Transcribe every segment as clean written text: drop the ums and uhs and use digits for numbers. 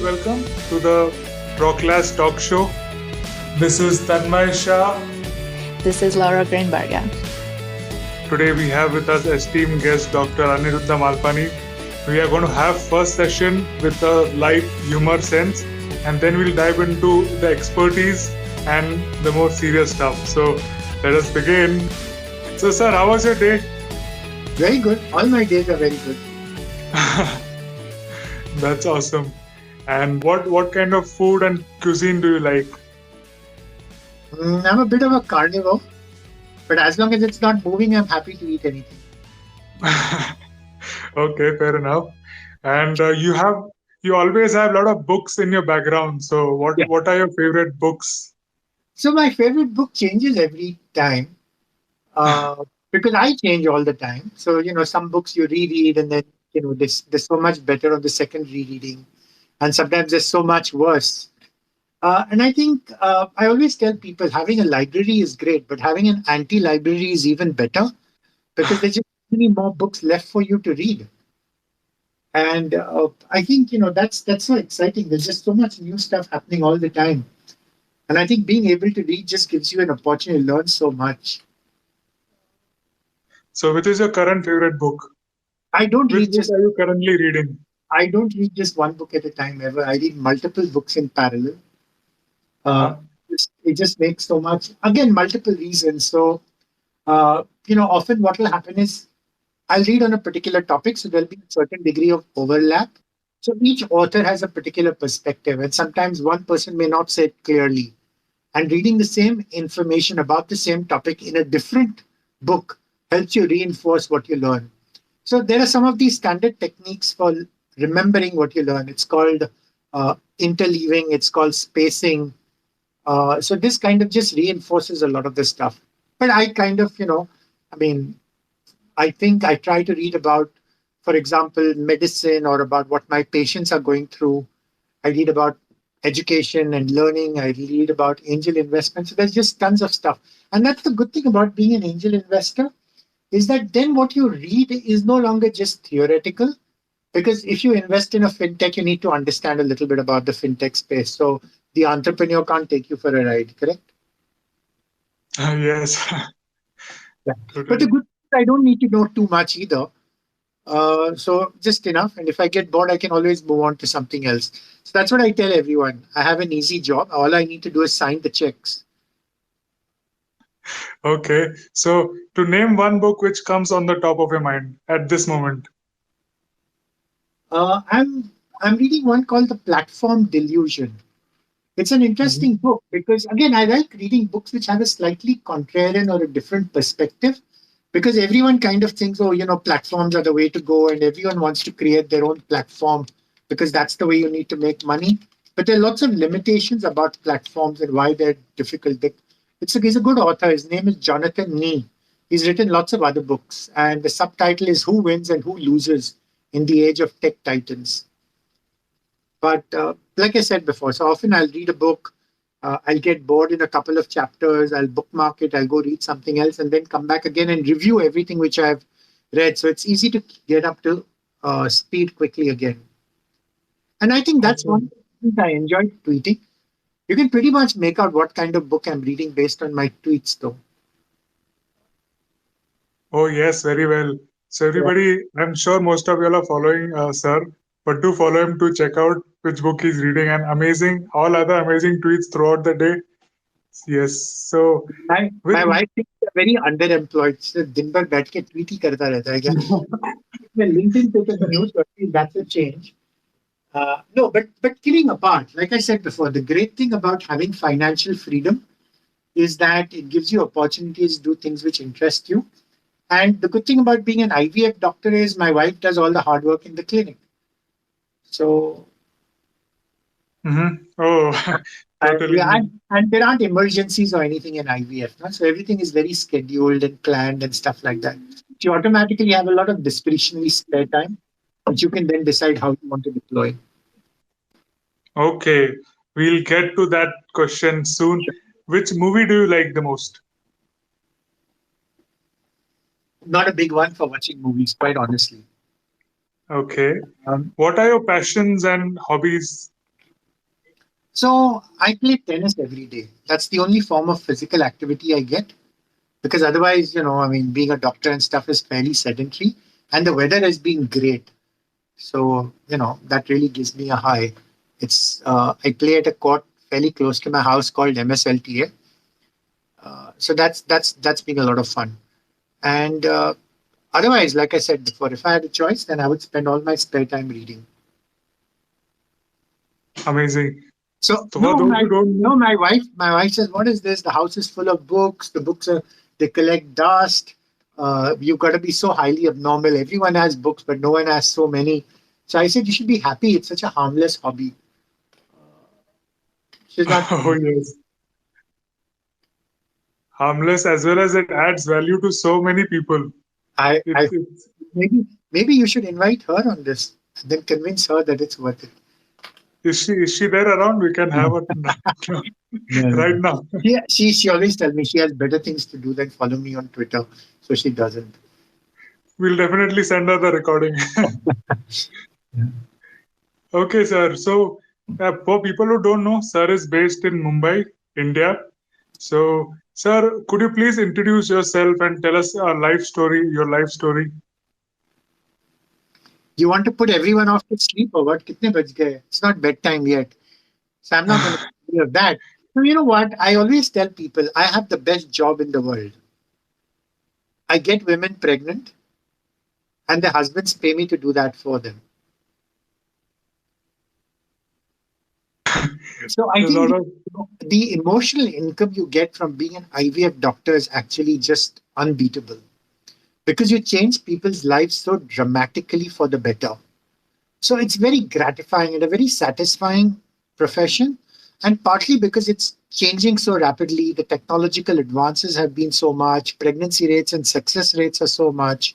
welcome to the Rocklaz talk show. This is Tanmay Shah. This is Ginberga. Today we have with us esteemed guest Dr. Aniruddha Malpani. We are going to have first session with a light humor sense, and then we'll dive into the expertise and the more serious stuff. So let us begin. So sir, how was your day? Very good. All my days are very good. That's awesome. And what kind of food and cuisine do you like? I'm a bit of a carnivore, but as long as it's not moving, I'm happy to eat anything. Okay, fair enough. And you always have a lot of books in your background. So what are your favorite books? So my favorite book changes every time because I change all the time. So, some books you reread and then, there's so much better on the second rereading. And sometimes there's so much worse. And I think I always tell people having a library is great, but having an anti-library is even better because there's just many more books left for you to read. And I think, that's so exciting. There's just so much new stuff happening all the time. And I think being able to read just gives you an opportunity to learn so much. So which is your current favorite book? I don't Which read book just are you currently reading? I don't read just one book at a time ever. I read multiple books in parallel. Uh-huh. It just makes so much, again, multiple reasons. So, often what will happen is I'll read on a particular topic, so there'll be a certain degree of overlap. So each author has a particular perspective, and sometimes one person may not say it clearly. And reading the same information about the same topic in a different book helps you reinforce what you learn. So there are some of these standard techniques for remembering what you learn. It's called interleaving, it's called spacing. So this kind of just reinforces a lot of this stuff. But I kind of, I think I try to read about, for example, medicine or about what my patients are going through. I read about education and learning. I read about angel investment. So there's just tons of stuff. And that's the good thing about being an angel investor is that then what you read is no longer just theoretical. Because if you invest in a fintech, you need to understand a little bit about the fintech space. So the entrepreneur can't take you for a ride, correct? Yes. Yeah. Totally. But the good thing, I don't need to know too much either. So just enough. And if I get bored, I can always move on to something else. So that's what I tell everyone. I have an easy job. All I need to do is sign the checks. Okay. So to name one book which comes on the top of your mind at this moment. I'm reading one called The Platform Delusion. It's an Mhm. interesting book because, again, I like reading books which have a slightly contrarian or a different perspective because everyone kind of thinks, oh, platforms are the way to go and everyone wants to create their own platform because that's the way you need to make money. But there are lots of limitations about platforms and why they're difficult. He's a good author. His name is Jonathan Nee. He's written lots of other books, and the subtitle is Who Wins and Who Loses in the Age of Tech Titans. But like I said before, so often I'll read a book, I'll get bored in a couple of chapters, I'll bookmark it, I'll go read something else, and then come back again and review everything which I've read. So it's easy to get up to speed quickly again. And I think that's Okay. one thing I enjoy tweeting. You can pretty much make out what kind of book I'm reading based on my tweets, though. Oh, yes, very well. So Yeah. everybody, I'm sure most of you all are following Sir, but do follow him to check out which book he's reading and amazing, all other amazing tweets throughout the day. Yes. So with My wife thinks I'm very underemployed. So दिन भर बैठ के tweet ही करता रहता है क्या? Well, LinkedIn take a news, but that's a change. No, but kidding apart, like I said before, the great thing about having financial freedom is that it gives you opportunities to do things which interest you. And the good thing about being an IVF doctor is my wife does all the hard work in the clinic. So, Oh, totally. and there aren't emergencies or anything in IVF. No? So everything is very scheduled and planned and stuff like that. You automatically have a lot of discretionary spare time, which you can then decide how you want to deploy. Okay, we'll get to that question soon. Which movie do you like the most? Not a big one for watching movies, quite honestly. Okay. Um, What are your passions and hobbies? So I play tennis every day. That's the only form of physical activity I get because otherwise, I mean, being a doctor and stuff is fairly sedentary, and the weather has been great. So that really gives me a high. It's I play at a court fairly close to my house called MSLTA. So that's been a lot of fun. And otherwise, like I said before, if I had a choice, then I would spend all my spare time reading. Amazing. So So for those who don't know, my wife says, "What is this? The house is full of books. The books are they collect dust. You've got to be so highly abnormal. Everyone has books, but no one has so many." So I said, "You should be happy. It's such a harmless hobby." She's not. oh yes, harmless as well as it adds value to so many people. I It's maybe you should invite her on this and then convince her that it's worth it. is she there around? We can have her No, no, right no. now. Yeah, she always tells me she has better things to do than follow me on Twitter, so she doesn't. We'll definitely send her the recording. Yeah. Okay, sir. So, for people who don't know, sir is based in Mumbai, India. So, sir, could you please introduce yourself and tell us a life story, your life story? You want to put everyone off to sleep or what? Kitne baj gaye? It's not bedtime yet. So I'm not going to hear that. So you know what? I always tell people I have the best job in the world. I get women pregnant and their husbands pay me to do that for them. So I A think lot of the emotional income you get from being an IVF doctor is actually just unbeatable because you change people's lives so dramatically for the better. So it's very gratifying and a very satisfying profession. And partly because it's changing so rapidly, the technological advances have been so much, pregnancy rates and success rates are so much,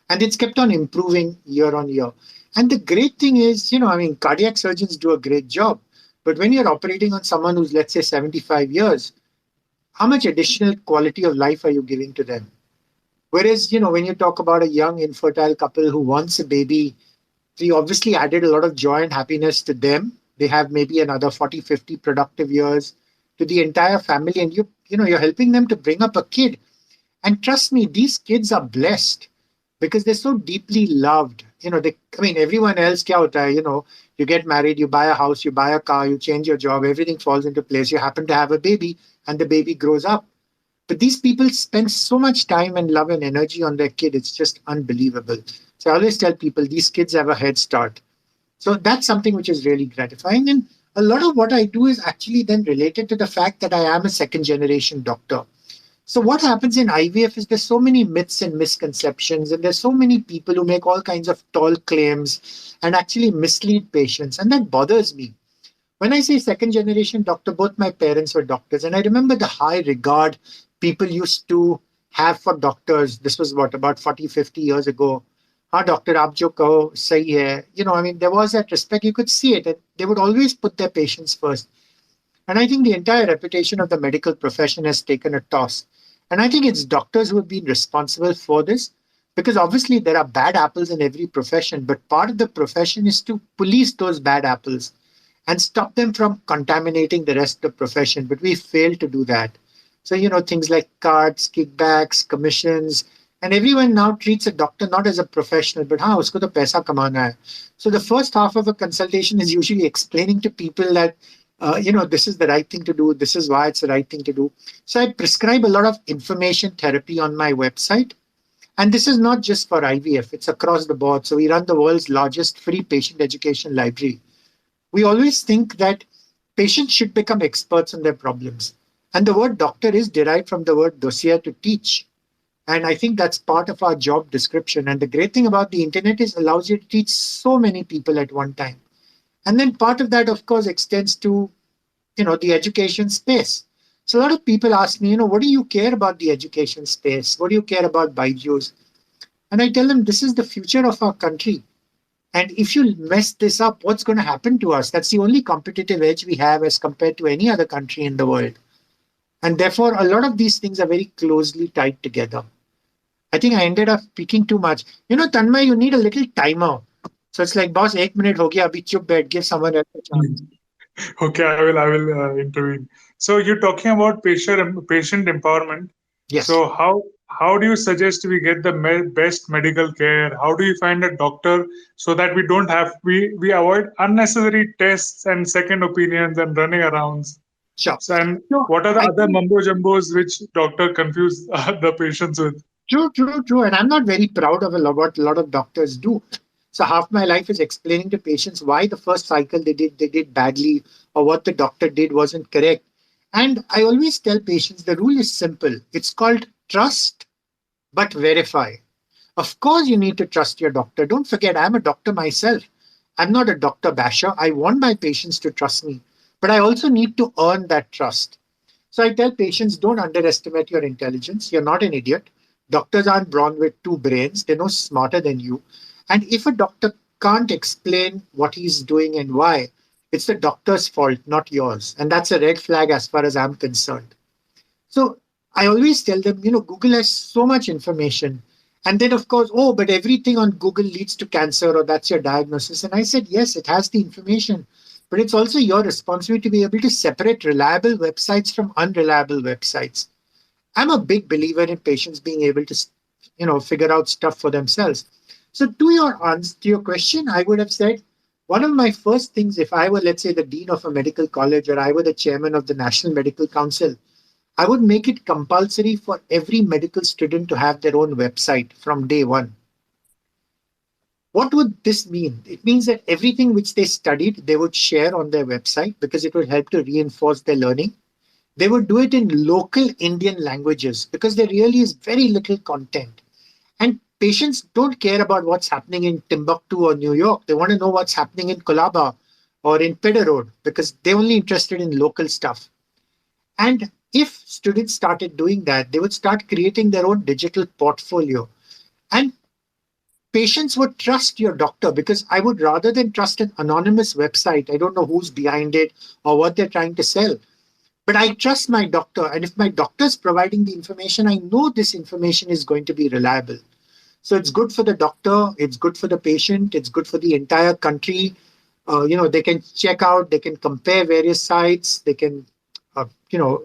and it's kept on improving year on year. And the great thing is, I mean, cardiac surgeons do a great job. But when you're operating on someone who's, let's say, 75 years, how much additional quality of life are you giving to them? Whereas, when you talk about a young infertile couple who wants a baby, we obviously added a lot of joy and happiness to them. They have maybe another 40, 50 productive years to the entire family. And you're helping them to bring up a kid. And trust me, these kids are blessed because they're so deeply loved. I mean, everyone else, kya hota hai, you get married, you buy a house, you buy a car, you change your job, everything falls into place. You happen to have a baby and the baby grows up. But these people spend so much time and love and energy on their kid. It's just unbelievable. So I always tell people these kids have a head start. So that's something which is really gratifying. And a lot of what I do is actually then related to the fact that I am a second generation doctor. So what happens in IVF is there's so many myths and misconceptions, and there's so many people who make all kinds of tall claims and actually mislead patients, and that bothers me. When I say second generation doctor, both my parents were doctors, and I remember the high regard people used to have for doctors. This was what, about 40, 50 years ago. हाँ doctor आप जो कहो सही है. I mean, there was that respect. You could see it. And they would always put their patients first. And I think the entire reputation of the medical profession has taken a toss. And I think it's doctors who have been responsible for this because obviously there are bad apples in every profession, but part of the profession is to police those bad apples and stop them from contaminating the rest of the profession. But we fail to do that. So, things like cards, kickbacks, commissions, and everyone now treats a doctor not as a professional, but usko to paisa kamana hai. So the first half of a consultation is usually explaining to people that this is the right thing to do. This is why it's the right thing to do. So I prescribe a lot of information therapy on my website. And this is not just for IVF, it's across the board. So we run the world's largest free patient education library. We always think that patients should become experts on their problems. And the word doctor is derived from the word dossier, to teach. And I think that's part of our job description. And the great thing about the internet is it allows you to teach so many people at one time. And then part of that, of course, extends to, the education space. So a lot of people ask me, what do you care about the education space? What do you care about Byju's? And I tell them, this is the future of our country. And if you mess this up, what's going to happen to us? That's the only competitive edge we have as compared to any other country in the world. And therefore, a lot of these things are very closely tied together. I think I ended up speaking too much. Tanmay, you need a little timer. So it's like, boss, 1 minute ho gaya, abhi chup baith, give someone else a chance. Okay, I will intervene. So you're talking about patient empowerment. Yes. So how do you suggest we get the best medical care? How do you find a doctor so that we don't have we avoid unnecessary tests and second opinions and running arounds? Sure. So, and So what are the I other think mumbo jumbos which doctor confuse the patients with? true. And I'm not very proud of what a lot of doctors do. So half my life is explaining to patients why the first cycle they did badly, or what the doctor did wasn't correct. And I always tell patients the rule is simple. It's called trust but verify. Of course, you need to trust your doctor. Don't forget, I'm a doctor myself. I'm not a doctor basher. I want my patients to trust me, but I also need to earn that trust. So I tell patients, don't underestimate your intelligence. You're not an idiot. Doctors aren't born with two brains, they're no smarter than you. And if a doctor can't explain what he's doing and why, it's the doctor's fault, not yours. And that's a red flag as far as I'm concerned. So I always tell them, Google has so much information. And then, of course, oh, but everything on Google leads to cancer, or that's your diagnosis. And I said, yes, it has the information, but it's also your responsibility to be able to separate reliable websites from unreliable websites. I'm a big believer in patients being able to, figure out stuff for themselves. So to your answer, to your question, I would have said one of my first things, if I were, let's say, the dean of a medical college, or I were the chairman of the National Medical Council, I would make it compulsory for every medical student to have their own website from day one. What would this mean? It means that everything which they studied, they would share on their website because it would help to reinforce their learning. They would do it in local Indian languages because there really is very little content. And patients don't care about what's happening in Timbuktu or New York. They want to know what's happening in Colaba or in Pedder Road because they're only interested in local stuff. And if students started doing that, they would start creating their own digital portfolio. And patients would trust your doctor because I would rather than trust an anonymous website. I don't know who's behind it or what they're trying to sell. But I trust my doctor. And if my doctor is providing the information, I know this information is going to be reliable. So it's good for the doctor, it's good for the patient, it's good for the entire country. They can check out, they can compare various sites, they can,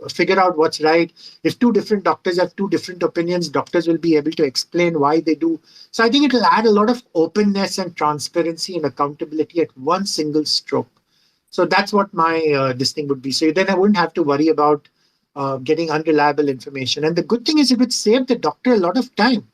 figure out what's right. If two different doctors have two different opinions, doctors will be able to explain why they do. So I think it will add a lot of openness and transparency and accountability at one single stroke. So that's what my this thing would be. So then I wouldn't have to worry about getting unreliable information. And the good thing is it would save the doctor a lot of time.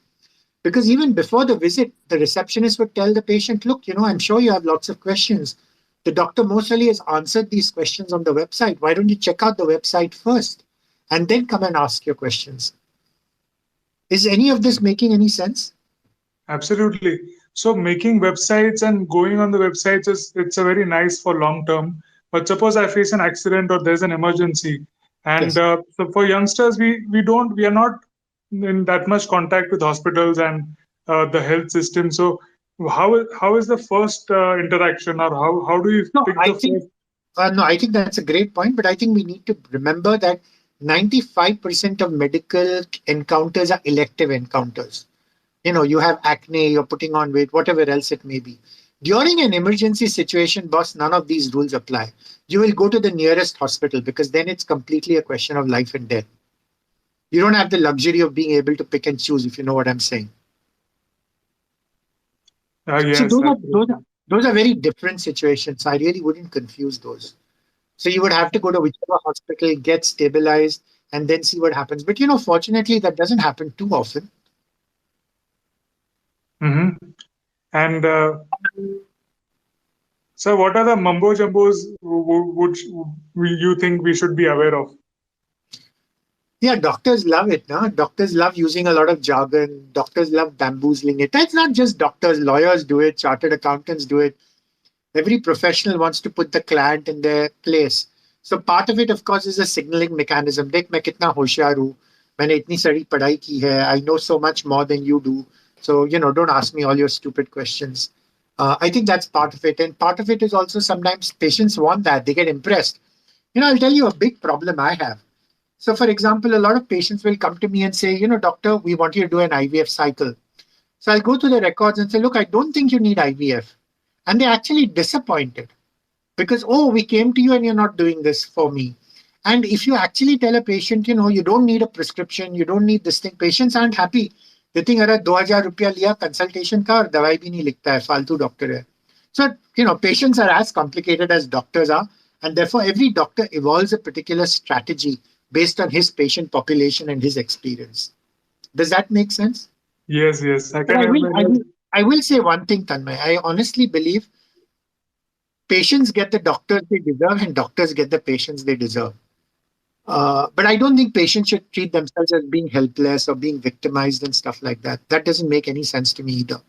Because even before the visit, the receptionist would tell the patient, look, I'm sure you have lots of questions. The doctor mostly has answered these questions on the website. Why don't you check out the website first and then come and ask your questions? Is any of this making any sense? Absolutely. So making websites and going on the websites is it's a very nice for long term. But suppose I face an accident or there's an emergency, and Yes. so for youngsters we are not in that much contact with hospitals and the health system. So how is the first interaction, or how do you No, pick I the think first? no, I think that's a great point, but I think we need to remember that 95% of medical encounters are elective encounters. You have acne, you're putting on weight, whatever else it may be. During an emergency situation, boss, none of these rules apply. You will go to the nearest hospital because then it's completely a question of life and death. You don't have the luxury of being able to pick and choose, if you know what I'm saying. So Yes, those are those are absolutely. those are very different situations. I really wouldn't confuse those. So you would have to go to whichever hospital, get stabilized, and then see what happens. But fortunately, that doesn't happen too often. Hmm. And so, what are the mumbo jumbos which you think we should be aware of? Yeah, doctors love it. No? Doctors love using a lot of jargon. Doctors love bamboozling it. It's not just doctors, lawyers do it, chartered accountants do it. Every professional wants to put the client in their place. So part of it, of course, is a signaling mechanism. देख मैं कितना होशियार हूँ, मैंने इतनी सारी पढ़ाई की है, I know so much more than you do. So, don't ask me all your stupid questions. I think that's part of it. And part of it is also sometimes patients want that. They get impressed. I'll tell you a big problem I have. So, for example, a lot of patients will come to me and say, doctor, we want you to do an IVF cycle. So I'll go through the records and say, look, I don't think you need IVF. And they're actually disappointed. because, oh, we came to you and you're not doing this for me. And if you actually tell a patient, you don't need a prescription, you don't need this thing, patients aren't happy. They think, अरे 2,000 रुपया लिया consultation का और दवाई भी नहीं लिखता है, फालतू doctor है. So, patients are as complicated as doctors are. And therefore, every doctor evolves a particular strategy based on his patient population and his experience. Does that make sense? Yes, I But can imagine. I will say one thing, Tanmay. I honestly believe patients get the doctors they deserve and doctors get the patients they deserve. But I don't think patients should treat themselves as being helpless or being victimized and stuff like that. That doesn't make any sense to me either.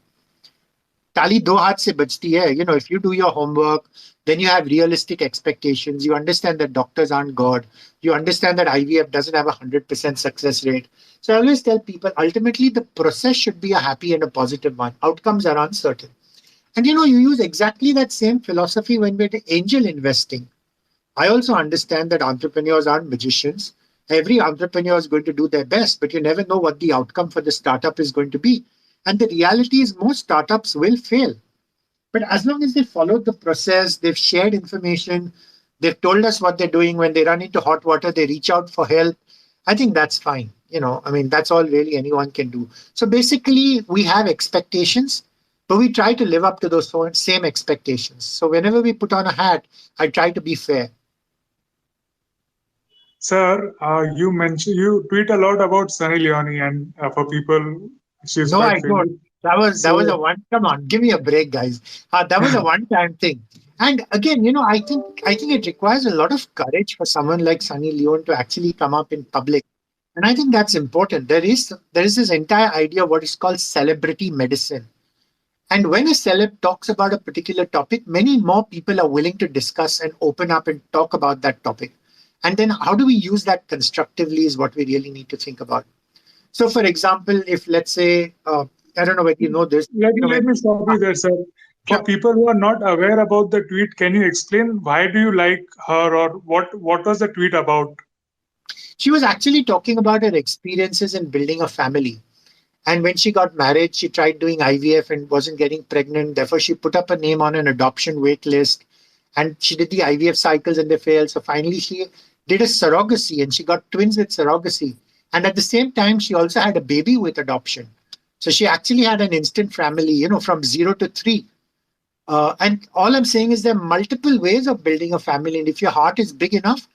Tali do haath se bachti hai. If you do your homework, then you have realistic expectations. You understand that doctors aren't God. You understand that IVF doesn't have a 100% success rate. So I always tell people, ultimately, the process should be a happy and a positive one. Outcomes are uncertain. And you use exactly that same philosophy when we're angel investing. I also understand that entrepreneurs aren't magicians. Every entrepreneur is going to do their best, but you never know what the outcome for the startup is going to be. And the reality is most startups will fail. But as long as they followed the process, they've shared information, they've told us what they're doing, when they run into hot water, they reach out for help. I think that's fine. That's all really anyone can do. So basically, we have expectations, but we try to live up to those same expectations. So whenever we put on a hat, I try to be fair. Sir, you tweet a lot about Sunny Leone, and for people, she's No, quite I famous. don't. That was a So, one. Come on, give me a break, guys. That was a one-time thing. And again, I think it requires a lot of courage for someone like Sunny Leone to actually come up in public. And I think that's important. There is this entire idea of what is called celebrity medicine. And when a celeb talks about a particular topic, many more people are willing to discuss and open up and talk about that topic. And then how do we use that constructively is what we really need to think about. So, for example, if let's say, I don't know whether you know this, let me stop you there, sir. For sure. people who are not aware about the tweet, can you explain why do you like her, or what was the tweet about? She was actually talking about her experiences in building a family. And when she got married, she tried doing IVF and wasn't getting pregnant. Therefore, she put up her name on an adoption wait list. And she did the IVF cycles and they failed. So finally, she did a surrogacy and she got twins with surrogacy. And at the same time, she also had a baby with adoption. So she actually had an instant family, from 0 to 3. And all I'm saying is there are multiple ways of building a family. And if your heart is big enough,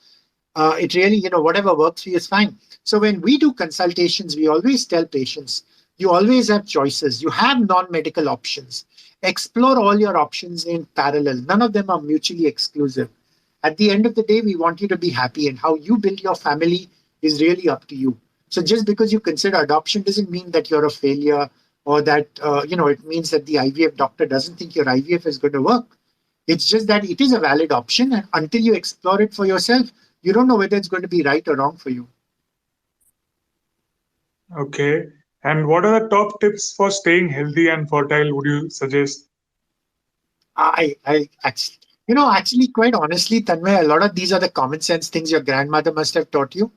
it really, whatever works for you is fine. So when we do consultations, we always tell patients, you always have choices. You have non-medical options. Explore all your options in parallel. None of them are mutually exclusive. At the end of the day, we want you to be happy, and how you build your family is really up to you. So just because you consider adoption doesn't mean that you're a failure, or that, it means that the IVF doctor doesn't think your IVF is going to work. It's just that it is a valid option, and until you explore it for yourself, you don't know whether it's going to be right or wrong for you. Okay. And what are the top tips for staying healthy and fertile would you suggest? I actually, quite honestly, Tanmay, a lot of these are the common sense things your grandmother must have taught you.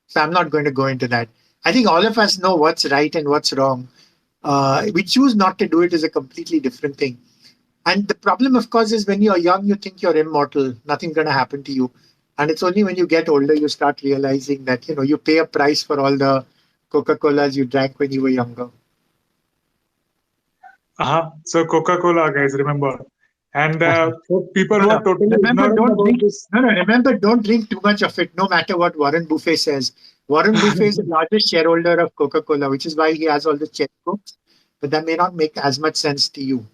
So I'm not going to go into that. I think all of us know what's right and what's wrong. We choose not to do it is a completely different thing. And the problem, of course, is when you're young, you think you're immortal. Nothing's going to happen to you. And it's only when you get older, you start realizing that, you pay a price for all the Coca-Colas you drank when you were younger. So Coca-Cola, guys, remember. And for people who are totally Remember, ignorant about this. remember, don't drink too much of it, no matter what Warren Buffett says. Warren Buffett is the largest shareholder of Coca-Cola, which is why he has all the checkbooks. But that may not make as much sense to you.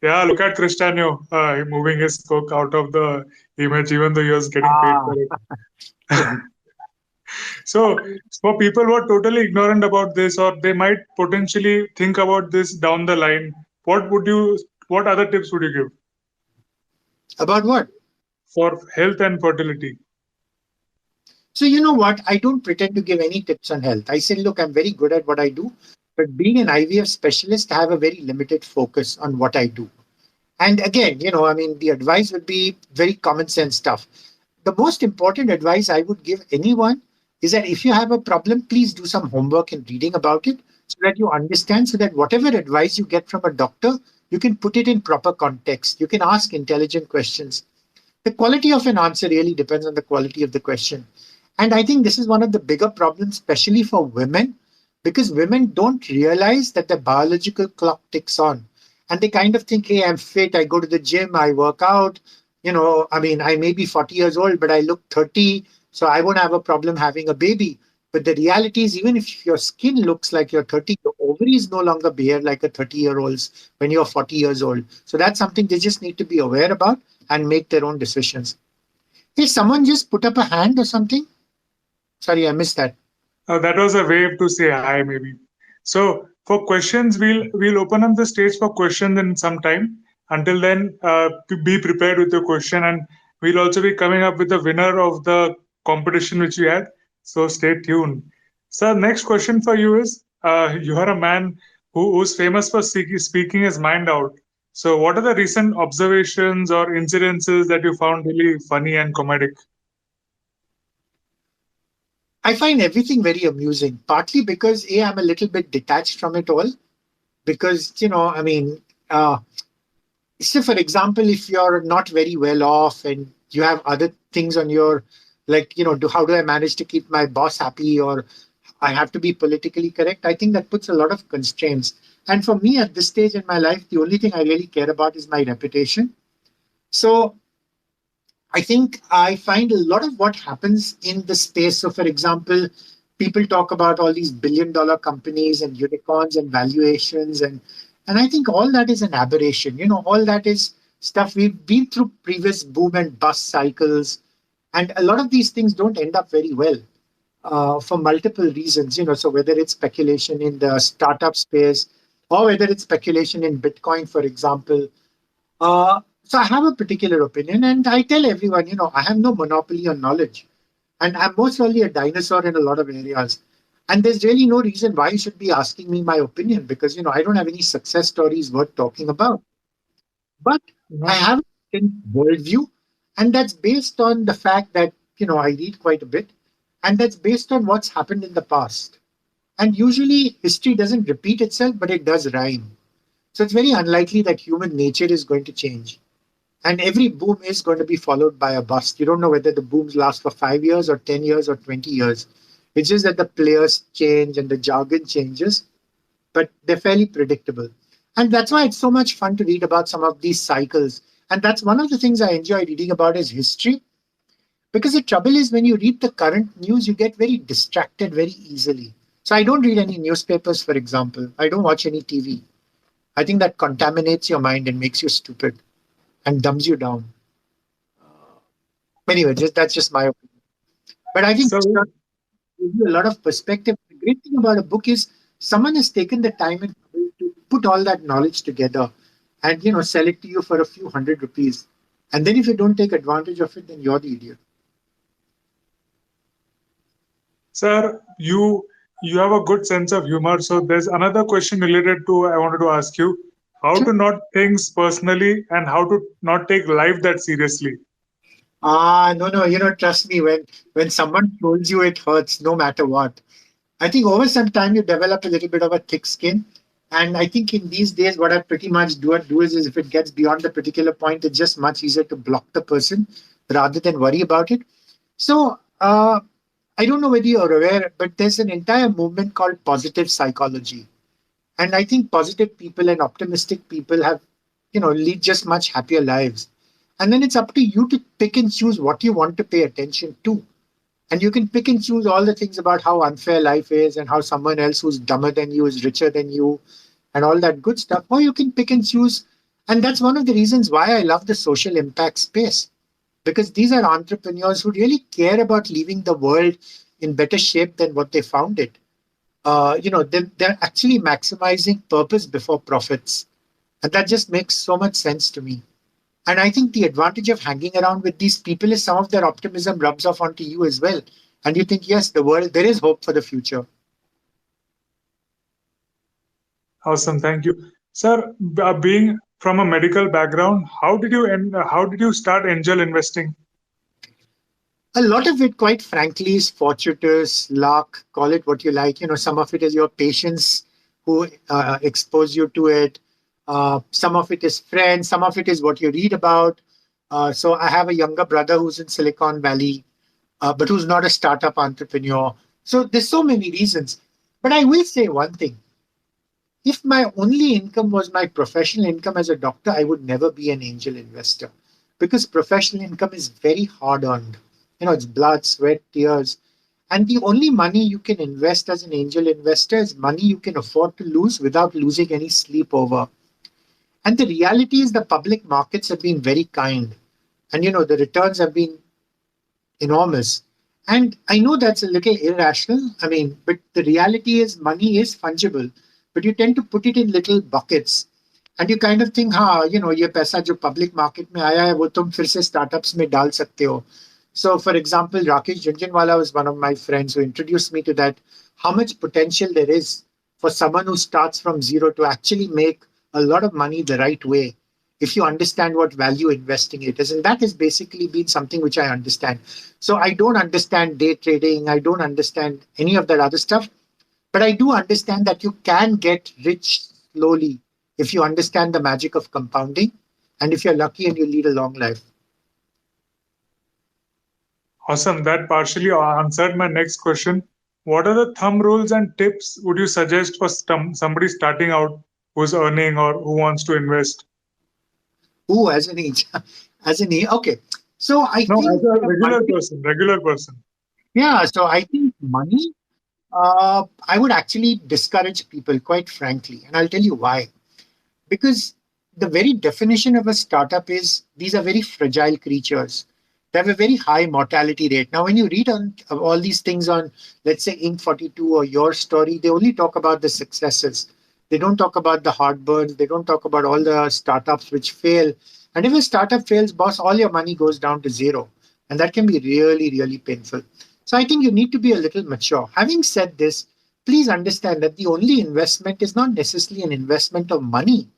Yeah, look at Cristiano moving his Coke out of the image, even though he was getting paid for it. So, for people who are totally ignorant about this, or they might potentially think about this down the line, what other tips would you give About what? for health and fertility? So you know what? I don't pretend to give any tips on health. I say, look, I'm very good at what I do, but being an IVF specialist, I have a very limited focus on what I do. And again, the advice would be very common sense stuff. The most important advice I would give anyone is that if you have a problem, please do some homework and reading about it so that you understand, so that whatever advice you get from a doctor, You can put it in proper context. You can ask intelligent questions. The quality of an answer really depends on the quality of the question. And I think this is one of the bigger problems, especially for women, because women don't realize that the biological clock ticks on. And they kind of think, hey, I'm fit, I go to the gym, I work out. I mean, I may be 40 years old, but I look 30, so I won't have a problem having a baby. But the reality is, even if your skin looks like you're 30, your ovaries no longer behave like a 30-year-old's when you're 40 years old. So that's something they just need to be aware about and make their own decisions. Hey, someone just put up a hand or something? Sorry, I missed that. That was a wave to say hi, maybe. So for questions, we'll open up the stage for questions in some time. Until then, be prepared with your question, and we'll also be coming up with the winner of the competition which we had. So stay tuned. So next question for you is: you are a man who's famous for speaking his mind out. So what are the recent observations or incidences that you found really funny and comedic? I find everything very amusing, partly because I'm a little bit detached from it all. Because, I mean, so for example, if you're not very well off and you have other things on your, like, how do I manage to keep my boss happy, or I have to be politically correct? I think that puts a lot of constraints. And for me at this stage in my life, the only thing I really care about is my reputation. So I think I find a lot of what happens in the space. So, for example, people talk about all these billion-dollar companies and unicorns and valuations, and I think all that is an aberration. All that is stuff we've been through previous boom and bust cycles, and a lot of these things don't end up very well for multiple reasons. So whether it's speculation in the startup space or whether it's speculation in Bitcoin, for example. So I have a particular opinion, and I tell everyone, I have no monopoly on knowledge, and I'm most only a dinosaur in a lot of areas. And there's really no reason why you should be asking me my opinion, because I don't have any success stories worth talking about. But I Mhm. have a worldview, and that's based on the fact that I read quite a bit, and that's based on what's happened in the past. And usually, history doesn't repeat itself, but it does rhyme. So it's very unlikely that human nature is going to change. And every boom is going to be followed by a bust. You don't know whether the booms last for 5 years or 10 years or 20 years. It's just that the players change and the jargon changes, but they're fairly predictable. And that's why it's so much fun to read about some of these cycles. And that's one of the things I enjoy reading about is history. Because the trouble is, when you read the current news, you get very distracted very easily. So I don't read any newspapers, for example. I don't watch any TV. I think that contaminates your mind and makes you stupid and dumbs you down. Anyway, that's just my opinion. But I think So this gives you a lot of perspective. The great thing about a book is someone has taken the time and to put all that knowledge together and sell it to you for a few hundred rupees. And then if you don't take advantage of it, then you're the idiot. sir, you have a good sense of humor. So there's another question related to I wanted to ask you how Sure. to not things personally and how to not take life that seriously. No, trust me, when someone trolls you, it hurts no matter what. I think over some time you develop a little bit of a thick skin. And I think in these days, what I pretty much do is if it gets beyond the particular point, it's just much easier to block the person rather than worry about it. So I don't know whether you're aware, but there's an entire movement called positive psychology. And I think positive people and optimistic people have, lead just much happier lives. And then it's up to you to pick and choose what you want to pay attention to. And you can pick and choose all the things about how unfair life is and how someone else who's dumber than you is richer than you and all that good stuff. Or you can pick and choose. And that's one of the reasons why I love the social impact space, because these are entrepreneurs who really care about leaving the world in better shape than what they found it. They're actually maximizing purpose before profits. And that just makes so much sense to me. And I think the advantage of hanging around with these people is some of their optimism rubs off onto you as well. And you think, yes, there is hope for the future. Awesome, thank you, sir. Being from a medical background, how did you start angel investing? A lot of it, quite frankly, is fortuitous, luck, call it what you like. Some of it is your patients who expose you to it. Some of it is friends, some of it is what you read about. So I have a younger brother who's in Silicon Valley, but who's not a startup entrepreneur. So there's so many reasons. But I will say one thing. If my only income was my professional income as a doctor, I would never be an angel investor because professional income is very hard earned. It's blood, sweat, tears. And the only money you can invest as an angel investor is money you can afford to lose without losing any sleep over. And the reality is the public markets have been very kind. And the returns have been enormous. And I know that's a little irrational. I mean, but the reality is money is fungible, but you tend to put it in little buckets. And you kind of think, ये पैसा जो public market में आया है, वो तुम फिर से startups में डाल सकते हो. So, for example, Rakesh Jhunjhunwala was one of my friends who introduced me to that. How much potential there is for someone who starts from zero to actually make a lot of money the right way if you understand what value investing it is. And that has basically been something which I understand. So I don't understand day trading. I don't understand any of that other stuff. But I do understand that you can get rich slowly if you understand the magic of compounding and if you're lucky and you lead a long life. Awesome. That partially answered my next question. What are the thumb rules and tips would you suggest for somebody starting out who's earning or who wants to invest? Ooh, as an age, okay. So I No, think as a regular person. Yeah, so I think money. I would actually discourage people, quite frankly, and I'll tell you why. Because the very definition of a startup is these are very fragile creatures. They have a very high mortality rate. Now, when you read on all these things on, let's say, Inc. 42 or Your Story, they only talk about the successes. They don't talk about the heartburns. They don't talk about all the startups which fail. And if a startup fails, boss, all your money goes down to zero. And that can be really, really painful. So I think you need to be a little mature. Having said this, please understand that the only investment is not necessarily an investment of money.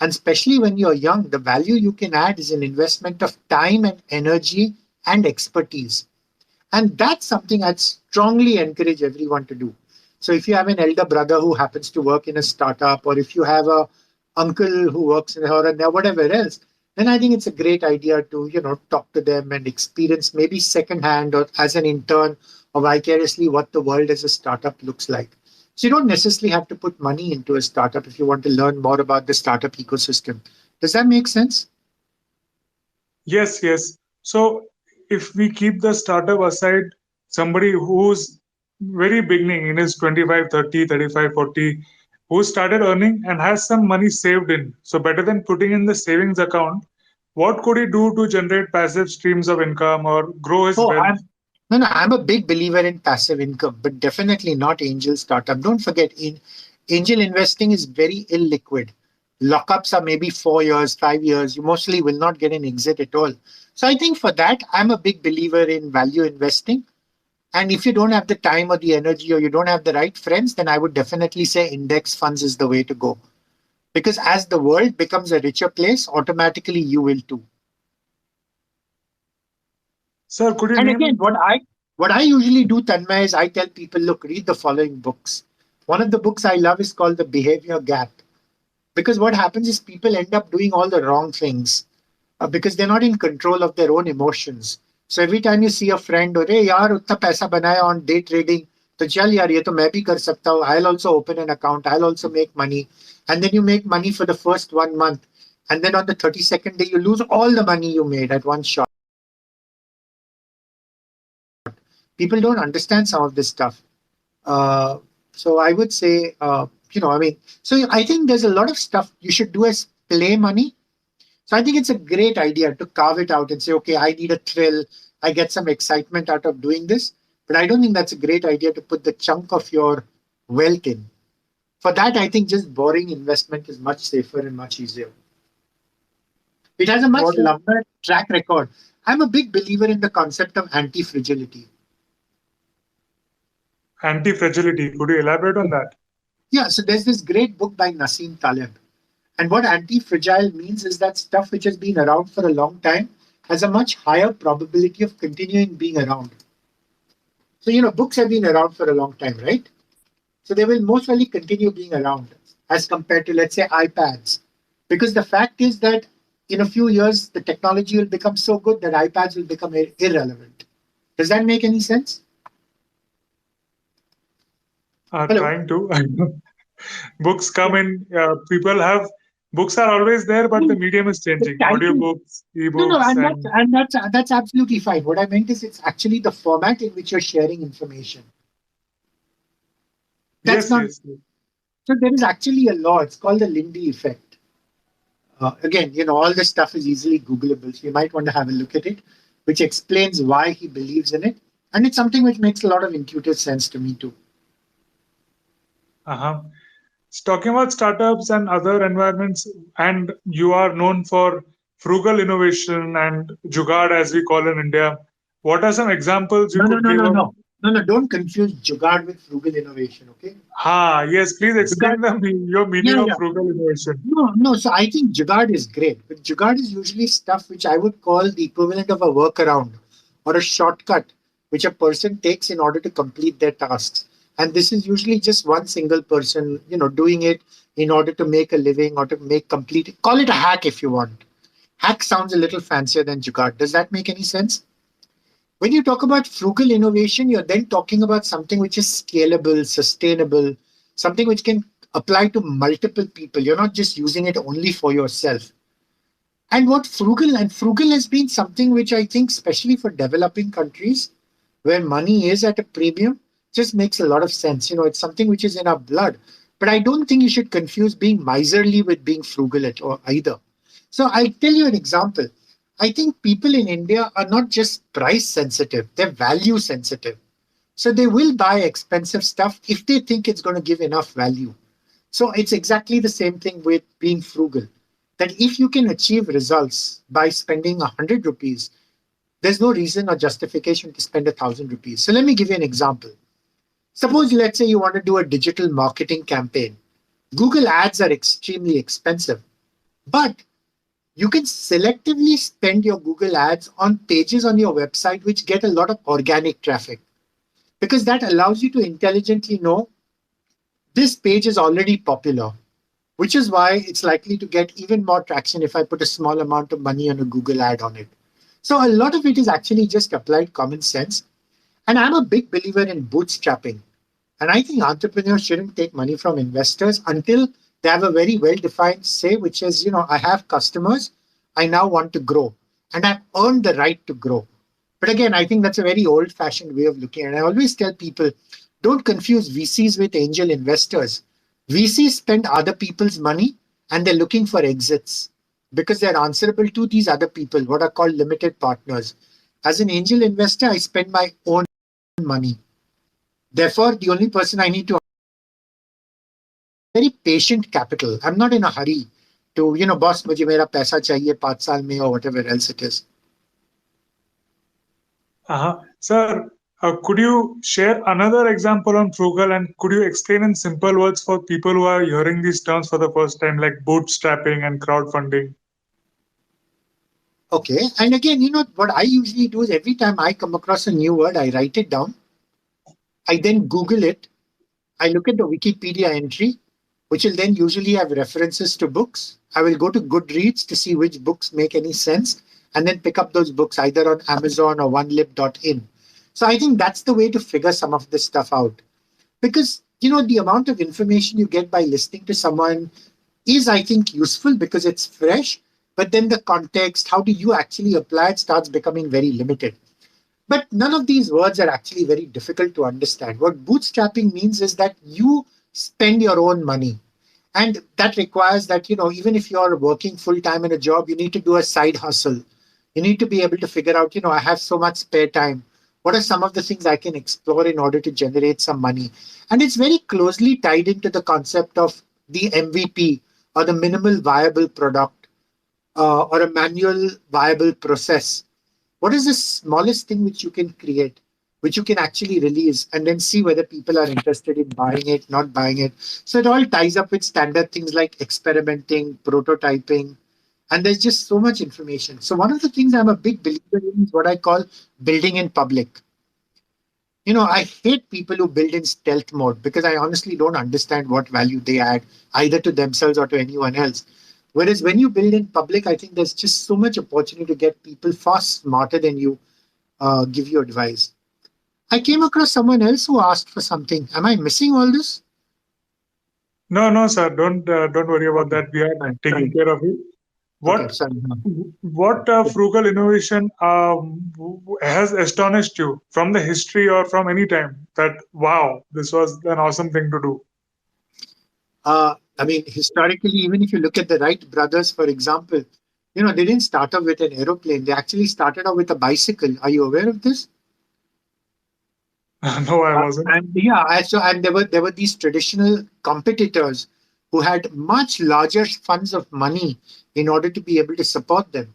And especially when you're young, the value you can add is an investment of time and energy and expertise. And that's something I'd strongly encourage everyone to do. So if you have an elder brother who happens to work in a startup, or if you have a uncle who works in or whatever else, then I think it's a great idea to, talk to them and experience maybe secondhand or as an intern or vicariously what the world as a startup looks like. So you don't necessarily have to put money into a startup if you want to learn more about the startup ecosystem. Does that make sense? Yes, yes. So if we keep the startup aside, somebody who's very beginning in his 25, 30, 35, 40, who started earning and has some money saved in. So better than putting in the savings account, what could he do to generate passive streams of income or grow his Oh, wealth? no, I'm a big believer in passive income, but definitely not angel startup. Don't forget, angel investing is very illiquid. Lockups are maybe 4 years, 5 years. You mostly will not get an exit at all. So I think for that, I'm a big believer in value investing. And if you don't have the time or the energy or you don't have the right friends, then I would definitely say index funds is the way to go. Because as the world becomes a richer place, automatically you will too. Sir, could you And again, name? what I usually do, Tanmay, is I tell people, look, read the following books. One of the books I love is called The Behavior Gap. Because what happens is people end up doing all the wrong things because they're not in control of their own emotions. So every time you see a friend, or hey, yaar, utna paisa banaya on day trading, तो चल यार ये तो मैं भी कर सकता हूँ. I'll also open an account. I'll also make money. And then you make money for the first 1 month. And then on the 32nd day, you lose all the money you made at one shot. People don't understand some of this stuff. So I would say, so I think there's a lot of stuff you should do as play money. So I think it's a great idea to carve it out and say, okay, I need a thrill. I get some excitement out of doing this. But I don't think that's a great idea to put the chunk of your wealth in. For that, I think just boring investment is much safer and much easier. It has a much What is longer track record. I'm a big believer in the concept of anti-fragility. anti-fragility? Could you elaborate on that? Yeah, so there's this great book by Nassim Taleb. And what anti-fragile means is that stuff which has been around for a long time has a much higher probability of continuing being around. So, books have been around for a long time, right? So they will most likely continue being around as compared to, let's say, iPads. Because the fact is that in a few years, the technology will become so good that iPads will become irrelevant. Does that make any sense? Hello? Trying to. Books come in, people have, books are always there, but the medium is The changing. title. Audiobooks, No, ebooks, and and that's absolutely fine. What I meant is it's actually the format in which you're sharing information. That's yes, not yes, yes. so. There is actually a law. It's called the Lindy effect. Again, all this stuff is easily Googleable, so you might want to have a look at it, which explains why he believes in it, and it's something which makes a lot of intuitive sense to me too. Uh-huh. Talking about startups and other environments, and you are known for frugal innovation and jugaad, as we call in India. What are some examples you No, no, could no, give no, of? no, no, no. Don't confuse jugaad with frugal innovation. Okay, Yes, please jugaad. explain your meaning Yeah, of yeah. frugal innovation. No, no. So I think jugaad is great, but jugaad is usually stuff which I would call the equivalent of a workaround or a shortcut, which a person takes in order to complete their tasks. And this is usually just one single person, doing it in order to make a living or to make complete. Call it a hack if you want. Hack sounds a little fancier than jugaad. Does that make any sense? When you talk about frugal innovation, you're then talking about something which is scalable, sustainable, something which can apply to multiple people. You're not just using it only for yourself. And frugal has been something which I think, especially for developing countries where money is at a premium, just makes a lot of sense. It's something which is in our blood. But I don't think you should confuse being miserly with being frugal at or either. So I'll tell you an example. I think people in India are not just price sensitive, they're value sensitive. So they will buy expensive stuff if they think it's going to give enough value. So it's exactly the same thing with being frugal. That if you can achieve results by spending 100 rupees, there's no reason or justification to spend 1,000 rupees. So let me give you an example. Suppose, let's say you want to do a digital marketing campaign. Google ads are extremely expensive, but you can selectively spend your Google ads on pages on your website which get a lot of organic traffic because that allows you to intelligently know this page is already popular, which is why it's likely to get even more traction if I put a small amount of money on a Google ad on it. So a lot of it is actually just applied common sense. And I'm a big believer in bootstrapping. And I think entrepreneurs shouldn't take money from investors until they have a very well defined say, which is, I have customers, I now want to grow, and I've earned the right to grow. But again, I think that's a very old fashioned way of looking at it. I always tell people don't confuse VCs with angel investors. VCs spend other people's money and they're looking for exits because they're answerable to these other people, what are called limited partners. As an angel investor, I spend my own money. Therefore, the only person I need to very patient capital. I'm not in a hurry to, boss, mujhe mera paisa chahiye 5 saal mein or whatever else it is. Sir, could you share another example on frugal, and could you explain in simple words for people who are hearing these terms for the first time, like bootstrapping and crowdfunding? Okay. And again, what I usually do is every time I come across a new word, I write it down. I then Google it. I look at the Wikipedia entry, which will then usually have references to books. I will go to Goodreads to see which books make any sense and then pick up those books either on Amazon or onelib.in. So I think that's the way to figure some of this stuff out. Because, the amount of information you get by listening to someone is, I think, useful because it's fresh. But then the context, how do you actually apply it, starts becoming very limited. But none of these words are actually very difficult to understand. What bootstrapping means is that you spend your own money. And that requires that, even if you're working full time in a job, you need to do a side hustle. You need to be able to figure out, I have so much spare time. What are some of the things I can explore in order to generate some money? And it's very closely tied into the concept of the MVP or the minimal viable product or a manual viable process. What is the smallest thing which you can create, which you can actually release and then see whether people are interested in buying it, not buying it? So it all ties up with standard things like experimenting, prototyping, and there's just so much information. So one of the things I'm a big believer in is what I call building in public. I hate people who build in stealth mode because I honestly don't understand what value they add either to themselves or to anyone else. Whereas when you build in public, I think there's just so much opportunity to get people far smarter than you give you advice. I came across someone else who asked for something. Am I missing all this? No, no, sir. Don't worry about Okay, that. We are fine. taking Sorry. care of it. Okay, What sorry. what frugal innovation has astonished you from the history or from any time that wow, this was an awesome thing to do? I mean, historically, even if you look at the Wright brothers, for example, they didn't start off with an aeroplane. They actually started off with a bicycle. Are you aware of this? No, I wasn't. And yeah, and there were these traditional competitors who had much larger funds of money in order to be able to support them.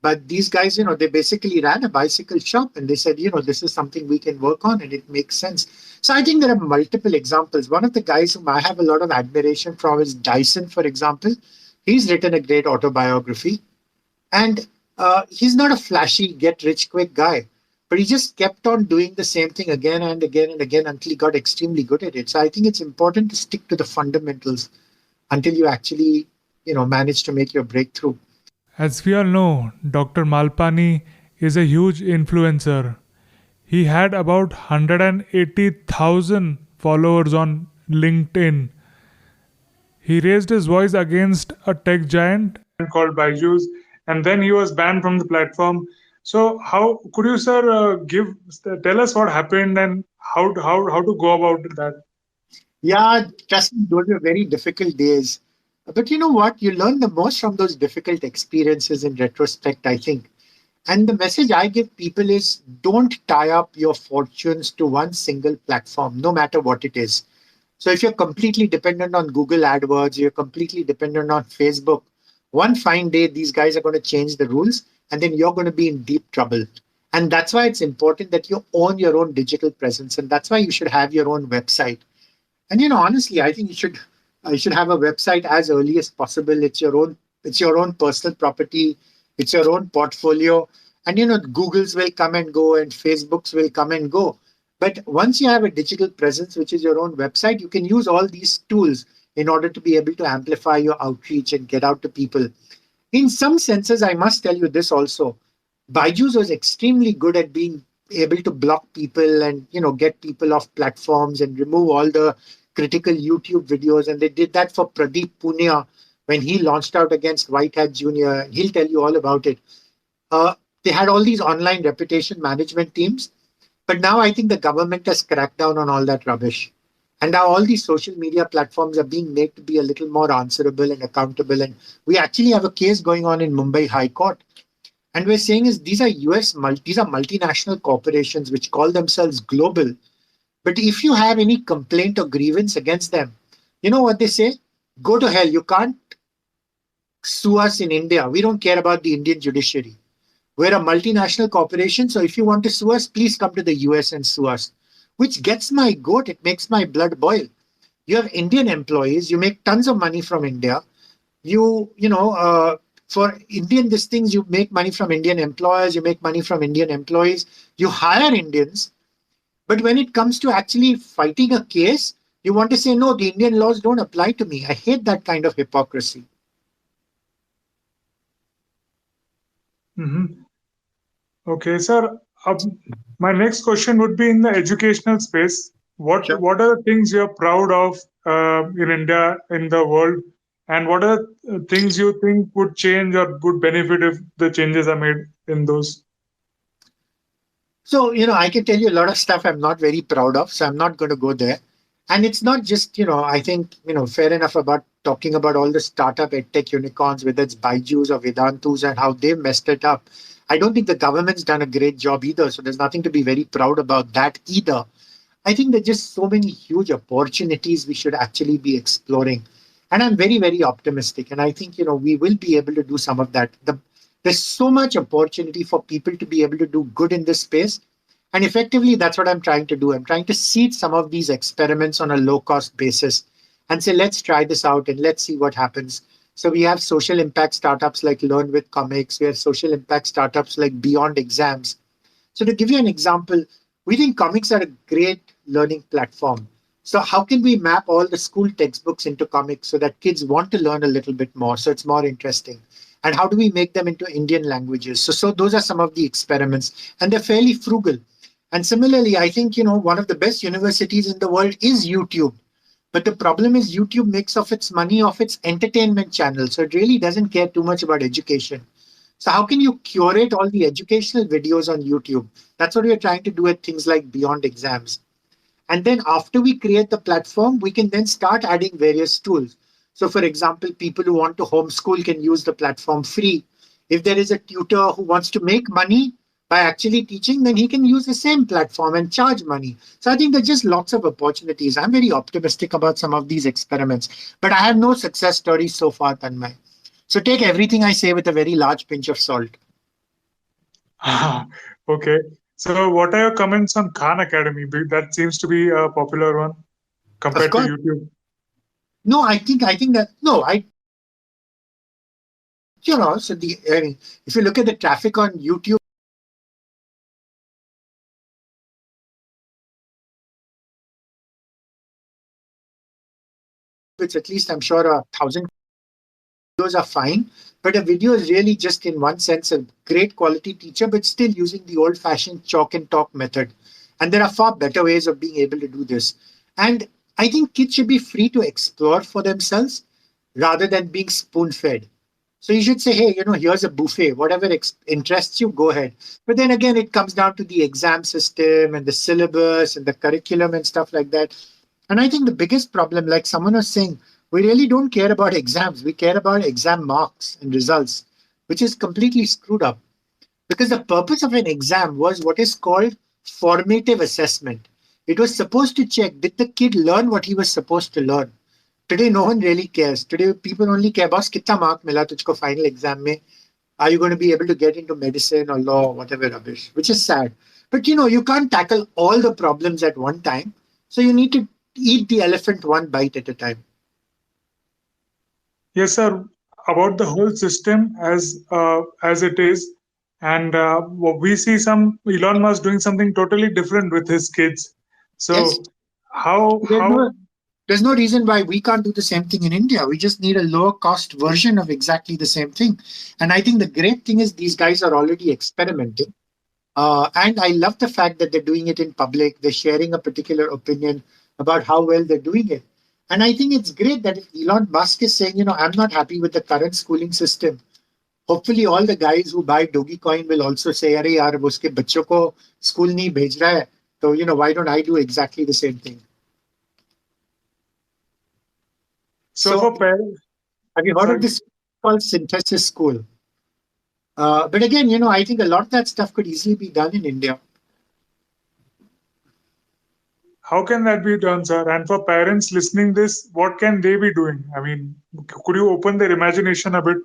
But these guys, they basically ran a bicycle shop and they said, this is something we can work on and it makes sense. So I think there are multiple examples. One of the guys whom I have a lot of admiration from is Dyson, for example. He's written a great autobiography and he's not a flashy, get rich quick guy, but he just kept on doing the same thing again and again and again until he got extremely good at it. So I think it's important to stick to the fundamentals until you actually, manage to make your breakthrough. As we all know, Dr. Malpani is a huge influencer. He had about 180,000 followers on LinkedIn. He raised his voice against a tech giant called Byju's, and then he was banned from the platform. So, how could you, sir, tell us what happened and how to go about that? Yeah, trust me, those were very difficult days. But you know what? You learn the most from those difficult experiences in retrospect, I think. And the message I give people is don't tie up your fortunes to one single platform, no matter what it is. So if you're completely dependent on Google AdWords, you're completely dependent on Facebook, one fine day, these guys are going to change the rules and then you're going to be in deep trouble. And that's why it's important that you own your own digital presence. And that's why you should have your own website. And honestly, I think you should have a website as early as possible. It's your own personal property. It's your own portfolio. And Google's will come and go and Facebook's will come and go. But once you have a digital presence, which is your own website, you can use all these tools in order to be able to amplify your outreach and get out to people. In some senses, I must tell you this also. Byju's was extremely good at being able to block people and get people off platforms and remove all the critical YouTube videos. And they did that for Pradeep Punia when he launched out against Whitehead Jr. He'll tell you all about it. Uh, they had all these online reputation management teams, but now I think the government has cracked down on all that rubbish. And now all these social media platforms are being made to be a little more answerable and accountable. And we actually have a case going on in Mumbai High Court. And we're saying is these are these are multinational corporations which call themselves global. But if you have any complaint or grievance against them, you know what they say? Go to hell. You can't sue us in India. We don't care about the Indian judiciary. We're a multinational corporation. So if you want to sue us, please come to the US and sue us, which gets my goat. It makes my blood boil. You have Indian employees. You make tons of money from India. For Indian these things, you make money from Indian employers. You make money from Indian employees. You hire Indians. But when it comes to actually fighting a case, you want to say, no, the Indian laws don't apply to me. I hate that kind of hypocrisy. Hmm. Okay, sir. My next question would be in the educational space. Sure. What are the things you're proud of in India, in the world, and what are the things you think would change or would benefit if the changes are made in those? So, I can tell you a lot of stuff I'm not very proud of. So I'm not going to go there. And it's not just, I think, fair enough about talking about all the startup edtech unicorns, whether it's Byju's or Vedantu's and how they've messed it up. I don't think the government's done a great job either. So there's nothing to be very proud about that either. I think there's just so many huge opportunities we should actually be exploring. And I'm very, very optimistic. And I think, we will be able to do some of that. There's so much opportunity for people to be able to do good in this space. And effectively, that's what I'm trying to do. I'm trying to seed some of these experiments on a low cost basis and say, let's try this out and let's see what happens. So we have social impact startups like Learn with Comics. We have social impact startups like Beyond Exams. So to give you an example, we think comics are a great learning platform. So how can we map all the school textbooks into comics so that kids want to learn a little bit more, so it's more interesting? And how do we make them into Indian languages? So those are some of the experiments, and they're fairly frugal. And similarly, I think one of the best universities in the world is YouTube. But the problem is YouTube makes of its money off its entertainment channel, so it really doesn't care too much about education. So how can you curate all the educational videos on YouTube? That's what we're trying to do at things like Beyond Exams. And then after we create the platform, we can then start adding various tools. So, for example, people who want to homeschool can use the platform free. If there is a tutor who wants to make money by actually teaching, then he can use the same platform and charge money. So, I think there's just lots of opportunities. I'm very optimistic about some of these experiments, but I have no success stories so far, Tanmay. So, take everything I say with a very large pinch of salt. Okay. So, what are your comments on Khan Academy? That seems to be a popular one Of compared to course, YouTube. no, I think that no, I so I mean, if you look at the traffic on YouTube, it's at least I'm sure 1,000 videos are fine. But a video is really just in one sense a great quality teacher, but still using the old-fashioned chalk and talk method. And there are far better ways of being able to do this. And I think kids should be free to explore for themselves rather than being spoon-fed. So you should say, hey, here's a buffet, whatever interests you, go ahead. But then again, it comes down to the exam system and the syllabus and the curriculum and stuff like that. And I think the biggest problem, like someone was saying, we really don't care about exams. We care about exam marks and results, which is completely screwed up. Because the purpose of an exam was what is called formative assessment. It was supposed to check, did the kid learn what he was supposed to learn? Today, no one really cares. Today, people only care about kitna mark mila tujhko final exam mein. Are you going to be able to get into medicine or law or whatever rubbish, which is sad. But you can't tackle all the problems at one time. So you need to eat the elephant one bite at a time. Yes, sir. About the whole system as it is, and we see some Elon Musk doing something totally different with his kids. Yes, So how there's how no there's no reason why we can't do the same thing in India. We just need a lower cost version of exactly the same thing. And I think the great thing is these guys are already experimenting. And I love the fact that they're doing it in public. They're sharing a particular opinion about how well they're doing it. And I think it's great that if Elon Musk is saying, I'm not happy with the current schooling system, hopefully all the guys who buy Dogecoin will also say, Arey yaar, ab uske bachcho ko school nahi bhej raha hai. So, why don't I do exactly the same thing? so So, for parents? have you heard of Sorry, this called synthesis school? But again, I think a lot of that stuff could easily be done in India. how can that be done, sir? And for parents listening this, what can they be doing? I mean, could you open their imagination a bit?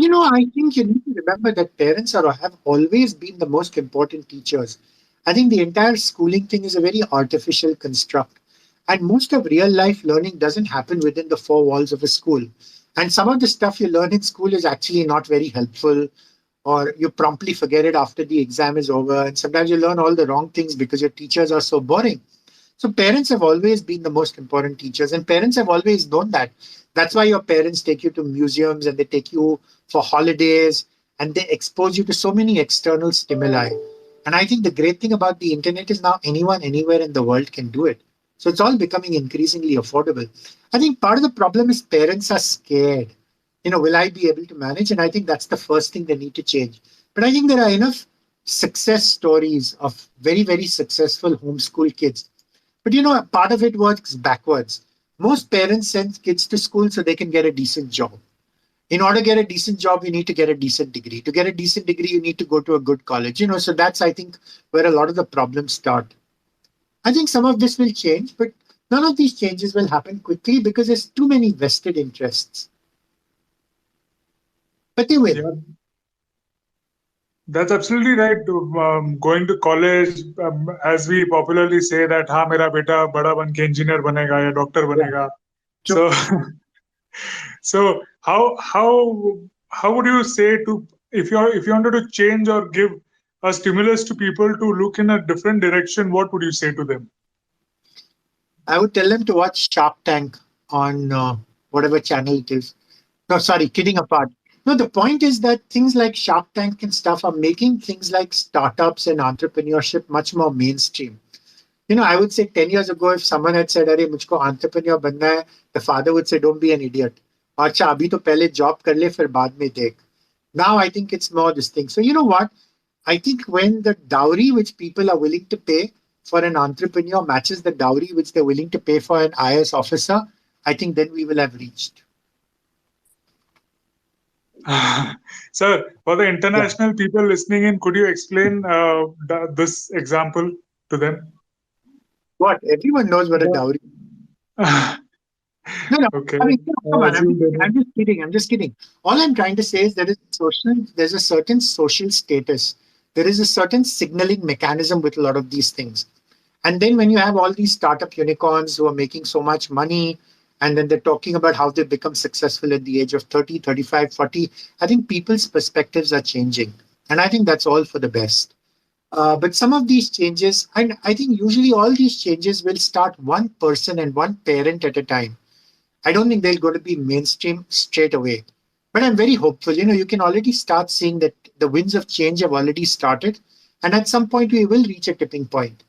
I think you need to remember that parents have always been the most important teachers. I think the entire schooling thing is a very artificial construct. And most of real life learning doesn't happen within the four walls of a school. And some of the stuff you learn in school is actually not very helpful, or you promptly forget it after the exam is over. And sometimes you learn all the wrong things because your teachers are so boring. So parents have always been the most important teachers, and parents have always known that. That's why your parents take you to museums and they take you for holidays and they expose you to so many external stimuli. And I think the great thing about the internet is now anyone, anywhere in the world can do it. So it's all becoming increasingly affordable. I think part of the problem is parents are scared. Will I be able to manage? And I think that's the first thing they need to change. But I think there are enough success stories of very, very successful homeschool kids. But part of it works backwards. Most parents send kids to school so they can get a decent job. In order to get a decent job, you need to get a decent degree. To get a decent degree, you need to go to a good college. So that's, I think, where a lot of the problems start. I think some of this will change, but none of these changes will happen quickly because there's too many vested interests. But they will. Yeah, that's absolutely right. Going to college, as we popularly say that, "Ha, mera beta bada ban ke engineer banega ya doctor Yeah. banega." True. So, so how would you say to, if you wanted to change or give a stimulus to people to look in a different direction, what would you say to them? I would tell them to watch Shark Tank on whatever channel it is. No, sorry, kidding apart. No, the point is that things like Shark Tank and stuff are making things like startups and entrepreneurship much more mainstream. I would say 10 years ago, if someone had said, Arey, mujhko entrepreneur banna hai, the father would say, don't be an idiot. Acha, abhi to pehle job kar le, fir baad mein dekh. Now I think it's more this thing. So you know what? I think when the dowry which people are willing to pay for an entrepreneur matches the dowry which they're willing to pay for an IS officer, I think then we will have reached. Sir, for the Yeah. international people listening in, could you explain this example to them? What? Everyone knows what a dowry is. No, no. Okay, I mean, come I on. assume they know. I'm just kidding. I'm just kidding. All I'm trying to say is there's a certain social status. There is a certain signaling mechanism with a lot of these things. And then when you have all these startup unicorns who are making so much money, and then they're talking about how they become successful at the age of 30, 35, 40, I think people's perspectives are changing. And I think that's all for the best. But some of these changes, and I think usually all these changes will start one person and one parent at a time. I don't think they're going to be mainstream straight away. But I'm very hopeful. You can already start seeing that the winds of change have already started. And at some point, we will reach a tipping point.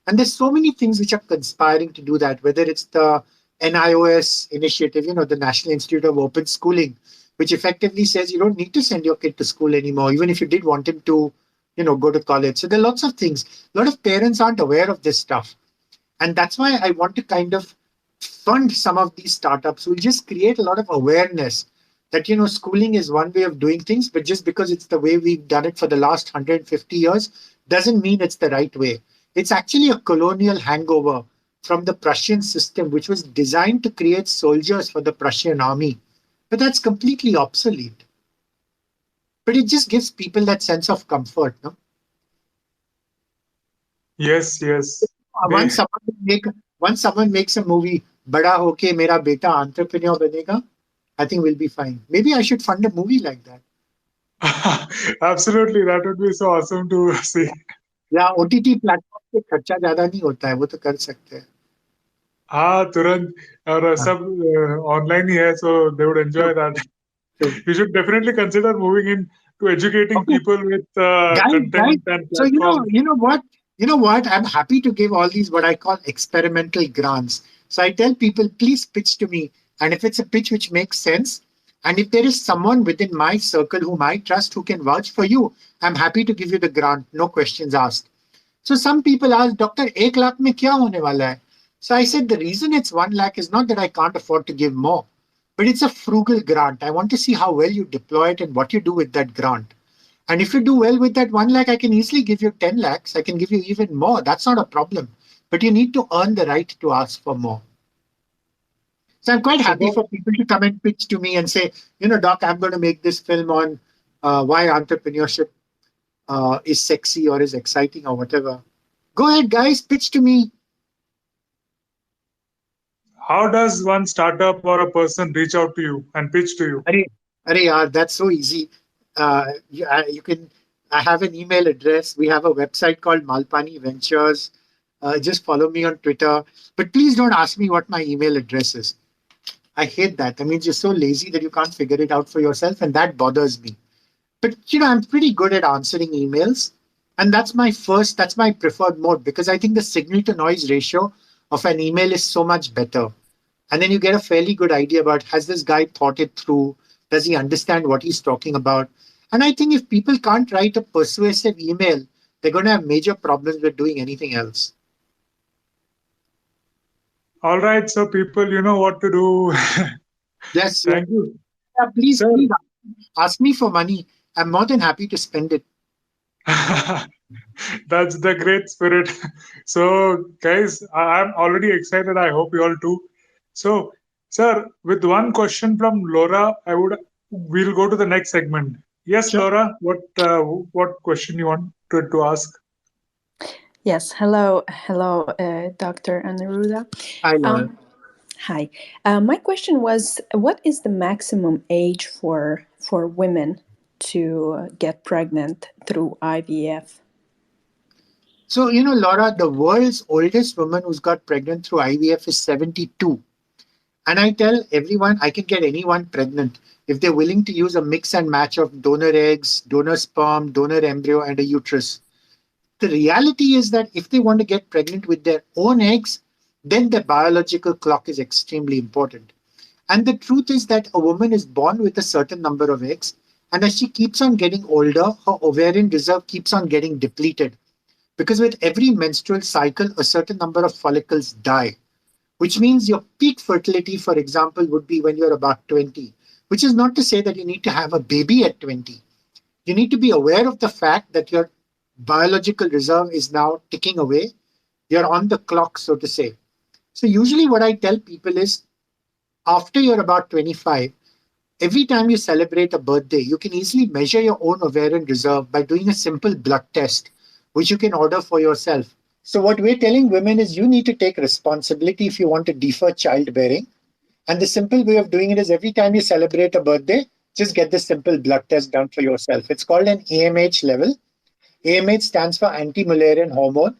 And there's so many things which are conspiring to do that, whether it's the NIOS initiative, the National Institute of Open Schooling, which effectively says you don't need to send your kid to school anymore, even if you did want him to, go to college. So there are lots of things. A lot of parents aren't aware of this stuff. And that's why I want to kind of fund some of these startups who will just create a lot of awareness that, schooling is one way of doing things, but just because it's the way we've done it for the last 150 years doesn't mean it's the right way. It's actually a colonial hangover from the Prussian system, which was designed to create soldiers for the Prussian army. But that's completely obsolete. But it just gives people that sense of comfort, no? Yes, yes. They, Once someone make once someone makes a movie, Bada hoke mera beta entrepreneur banega, I think we'll be fine. Maybe I should fund a movie like that. absolutely, that would be so awesome to see. या OTT platform पे खर्चा ज्यादा नहीं होता है, वो तो कर सकते हैं. हाँ, तुरंत और हाँ, सब ऑनलाइन ही है, so they would enjoy true, that. true. You should definitely consider moving in to educating Okay, people with guys. content and So platforms. you know what? I'm happy to give all these what I call experimental grants. So I tell people, please pitch to me, and if it's a pitch which makes sense, and if there is someone within my circle whom I trust who can vouch for you, I'm happy to give you the grant, no questions asked. So some people ask, Doctor, 1 lakh में क्या होने वाला है? So I said, the reason it's 1 lakh is not that I can't afford to give more, but it's a frugal grant. I want to see how well you deploy it and what you do with that grant. And if you do well with that 1 lakh, I can easily give you 10 lakhs. I can give you even more. That's not a problem. But you need to earn the right to ask for more. So I'm quite So, happy for people to come and pitch to me and say, Doc, I'm going to make this film on why entrepreneurship is sexy or is exciting or whatever. Go ahead, guys, pitch to me. how does one startup or a person reach out to you and pitch to you? Arey, yaar, that's so easy. You can. I have an email address. We have a website called Malpani Ventures. Just follow me on Twitter. But please don't ask me what my email address is. I hate that. I mean, you're so lazy that you can't figure it out for yourself, and that bothers me. But I'm pretty good at answering emails, and that's my preferred mode because I think the signal to noise ratio of an email is so much better. And then you get a fairly good idea about has this guy thought it through? Does he understand what he's talking about? And I think if people can't write a persuasive email, they're going to have major problems with doing anything else. All right, so people, you know what to do. Yes, yes. Thank you, Yeah, please, sir. please ask me for money. I'm more than happy to spend it. That's the great spirit. So, guys, I'm already excited. I hope you all too. So, sir, with one question from Laura, we'll go to the next segment. Yes, Sure. Laura, what question you want to ask? Yes, hello, Dr. Aniruddha. Hi, Laura. Hi. My question was, what is the maximum age for women to get pregnant through IVF? So, Laura, the world's oldest woman who's got pregnant through IVF is 72. And I tell everyone, I can get anyone pregnant if they're willing to use a mix and match of donor eggs, donor sperm, donor embryo, and a uterus. The reality is that if they want to get pregnant with their own eggs, then the biological clock is extremely important. And the truth is that a woman is born with a certain number of eggs. And as she keeps on getting older, her ovarian reserve keeps on getting depleted. Because with every menstrual cycle, a certain number of follicles die, which means your peak fertility, for example, would be when you're about 20, which is not to say that you need to have a baby at 20. You need to be aware of the fact that your biological reserve is now ticking away. You're on the clock, so to say. So usually what I tell people is after you're about 25, every time you celebrate a birthday, you can easily measure your own ovarian reserve by doing a simple blood test, which you can order for yourself. So what we're telling women is you need to take responsibility if you want to defer childbearing. And the simple way of doing it is every time you celebrate a birthday, just get this simple blood test done for yourself. It's called an AMH level. AMH stands for anti-Mullerian hormone.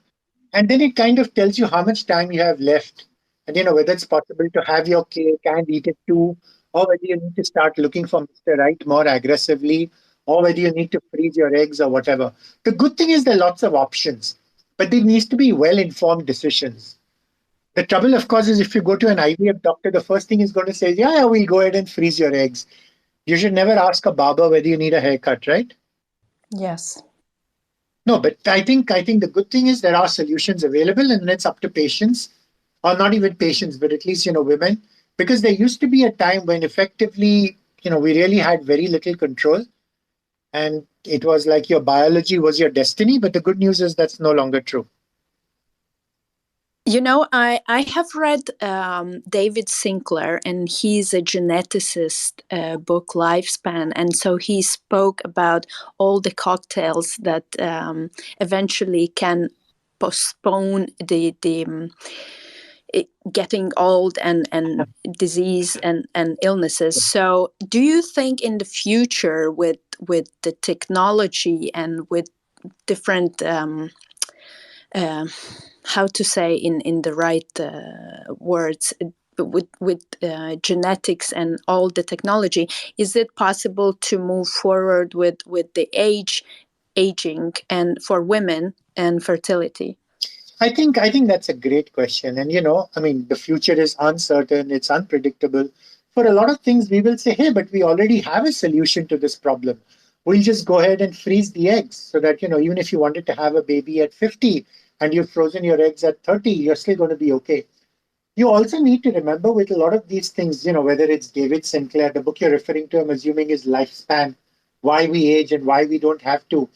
And then it kind of tells you how much time you have left. And whether it's possible to have your cake and eat it too, or whether you need to start looking for Mr. Right more aggressively, or whether you need to freeze your eggs or whatever. The good thing is there are lots of options, but there needs to be well-informed decisions. The trouble, of course, is if you go to an IVF doctor, the first thing he's going to say is, yeah, we'll go ahead and freeze your eggs. You should never ask a barber whether you need a haircut, right? Yes. No, but I think the good thing is there are solutions available, and it's up to patients, or not even patients, but at least women, because there used to be a time when effectively we really had very little control, and it was like your biology was your destiny. But the good news is that's no longer true. I have read David Sinclair, and he's a geneticist book, Lifespan. And so he spoke about all the cocktails that eventually can postpone the getting old and disease and illnesses. So do you think in the future with the technology and with different how to say in the right words, with genetics and all the technology, is it possible to move forward with the aging and for women and fertility? I think that's a great question. And the future is uncertain, it's unpredictable. For a lot of things, we will say, hey, but we already have a solution to this problem. We'll just go ahead and freeze the eggs so that, even if you wanted to have a baby at 50 and you've frozen your eggs at 30, you're still going to be okay. You also need to remember with a lot of these things, whether it's David Sinclair, the book you're referring to, I'm assuming is Lifespan, Why We Age and Why We Don't Have to.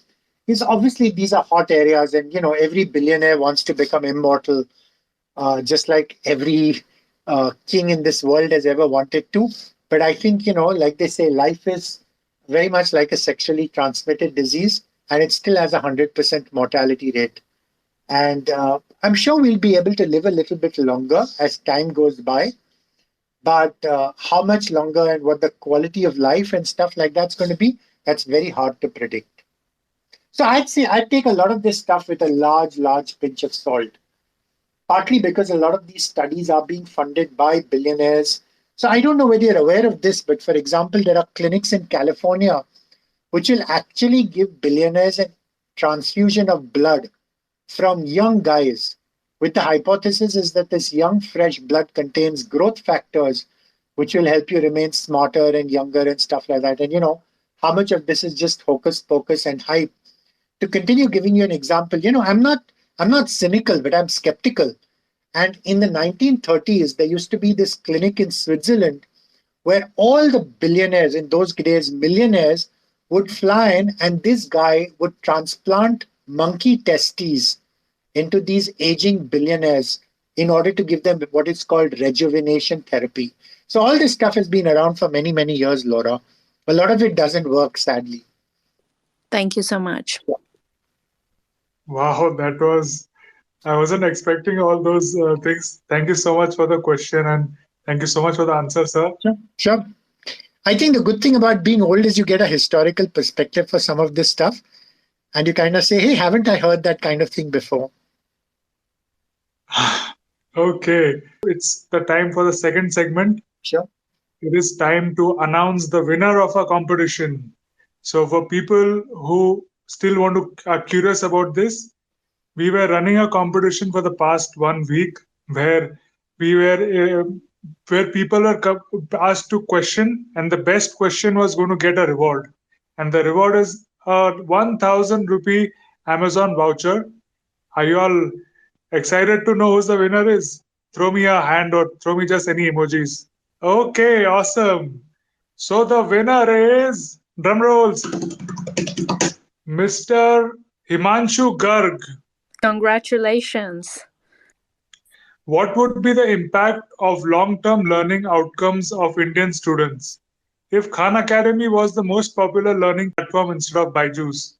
Is obviously these are hot areas, and every billionaire wants to become immortal, just like every king in this world has ever wanted to. But I think like they say, life is very much like a sexually transmitted disease, and it still has 100% mortality rate. And I'm sure we'll be able to live a little bit longer as time goes by. But how much longer and what the quality of life and stuff like that's going to be, that's very hard to predict. So I'd say I'd take a lot of this stuff with a large pinch of salt, partly because a lot of these studies are being funded by billionaires. So I don't know whether you're aware of this, but for example, there are clinics in California which will actually give billionaires a transfusion of blood from young guys, with the hypothesis is that this young, fresh blood contains growth factors, which will help you remain smarter and younger and stuff like that. And how much of this is just hocus pocus and hype? To continue giving you an example, I'm not cynical, but I'm skeptical. And in the 1930s, there used to be this clinic in Switzerland where all the billionaires, in those days, millionaires, would fly in, and this guy would transplant monkey testes into these aging billionaires in order to give them what is called rejuvenation therapy. So all this stuff has been around for many, many years, Laura. A lot of it doesn't work, sadly. Thank you so much. Wow, I wasn't expecting all those things. Thank you so much for the question, and thank you so much for the answer, sir. Sure. I think the good thing about being old is you get a historical perspective for some of this stuff. and you kind of say, hey, haven't I heard that kind of thing before? Okay, it's the time for the second segment. Sure. It is time to announce the winner of our competition. So, for people who still want to are curious about this, we were running a competition for the past 1 week where we were where people were asked to question, and the best question was going to get a reward, and the reward is a 1,000 rupee Amazon voucher. Are you all excited to know who the winner is? Throw me a hand or throw me just any emojis. Okay, awesome. So the winner is, drum rolls, Mr. Himanshu Garg. Congratulations. What would be the impact of long-term learning outcomes of Indian students if Khan Academy was the most popular learning platform instead of Byju's?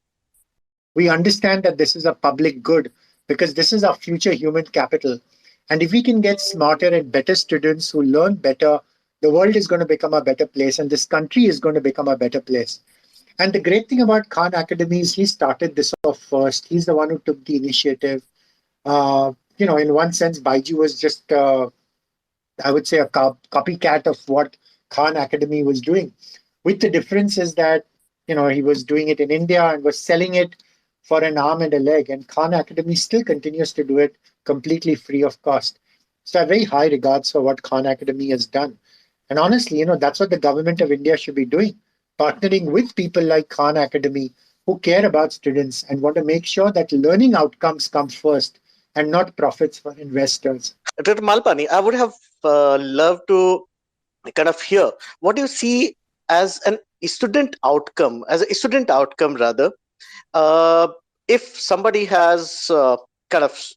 We understand that this is a public good because this is our future human capital. And if we can get smarter and better students who learn better, the world is going to become a better place and this country is going to become a better place. And the great thing about Khan Academy is he started this off first. He's the one who took the initiative. In one sense, Baiju was just, I would say, a copycat of what Khan Academy was doing. With the difference is that, he was doing it in India and was selling it for an arm and a leg. And Khan Academy still continues to do it completely free of cost. So I have very high regards for what Khan Academy has done. And honestly, that's what the government of India should be doing, partnering with people like Khan Academy who care about students and want to make sure that learning outcomes come first and not profits for investors. Dr. Malpani, I would have loved to kind of hear what you see as a student outcome rather, if somebody has kind of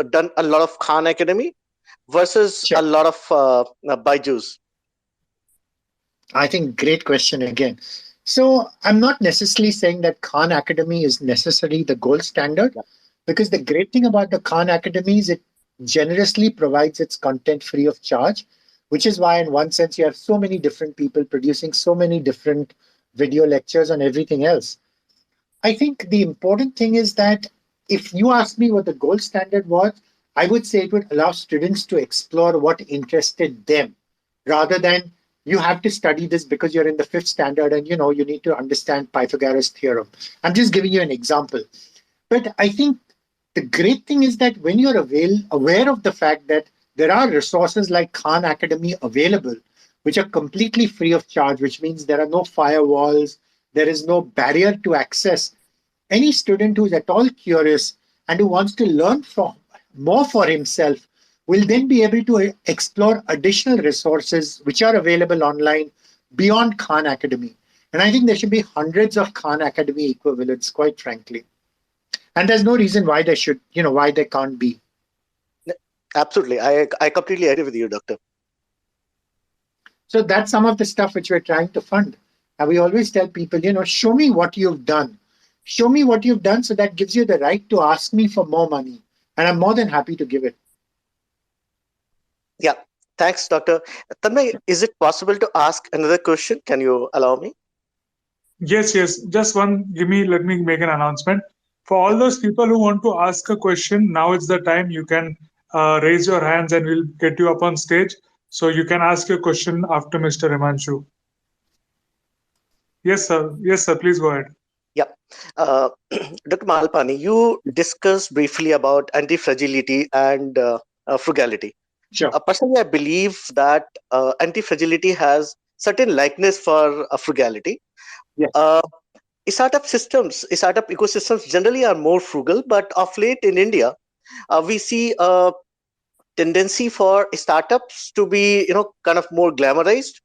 done a lot of Khan Academy versus Sure. a lot of Byju's. I think great question again. So I'm not necessarily saying that Khan Academy is necessarily the gold standard, because the great thing about the Khan Academy is it generously provides its content free of charge, which is why in one sense you have so many different people producing so many different video lectures on everything else. I think the important thing is that if you ask me what the gold standard was, I would say it would allow students to explore what interested them rather than you have to study this because you're in the fifth standard and you need to understand Pythagoras theorem. I'm just giving you an example. But I think the great thing is that when you're aware of the fact that there are resources like Khan Academy available, which are completely free of charge, which means there are no firewalls, there is no barrier to access. Any student who is at all curious and who wants to learn more for himself will then be able to explore additional resources which are available online beyond Khan Academy. And I think there should be hundreds of Khan Academy equivalents, quite frankly. And there's no reason why they should, why they can't be. Absolutely. I completely agree with you, Doctor. So that's some of the stuff which we're trying to fund. And we always tell people, show me what you've done. Show me what you've done, so that gives you the right to ask me for more money. And I'm more than happy to give it. Yeah. Thanks, Doctor. Tanmay, is it possible to ask another question? Can you allow me? Yes. Just one. Let me make an announcement. For all those people who want to ask a question, now is the time. You can raise your hands and we'll get you up on stage. So you can ask your question after Mr. Himanshu. Yes, sir. Please go ahead. Yeah. Dr. Malpani, you discussed briefly about anti-fragility and frugality. Sure. Personally, I believe that anti-fragility has certain likeness for frugality. Yes. Startup ecosystems generally are more frugal, but of late in India, we see a tendency for startups to be, kind of more glamorized.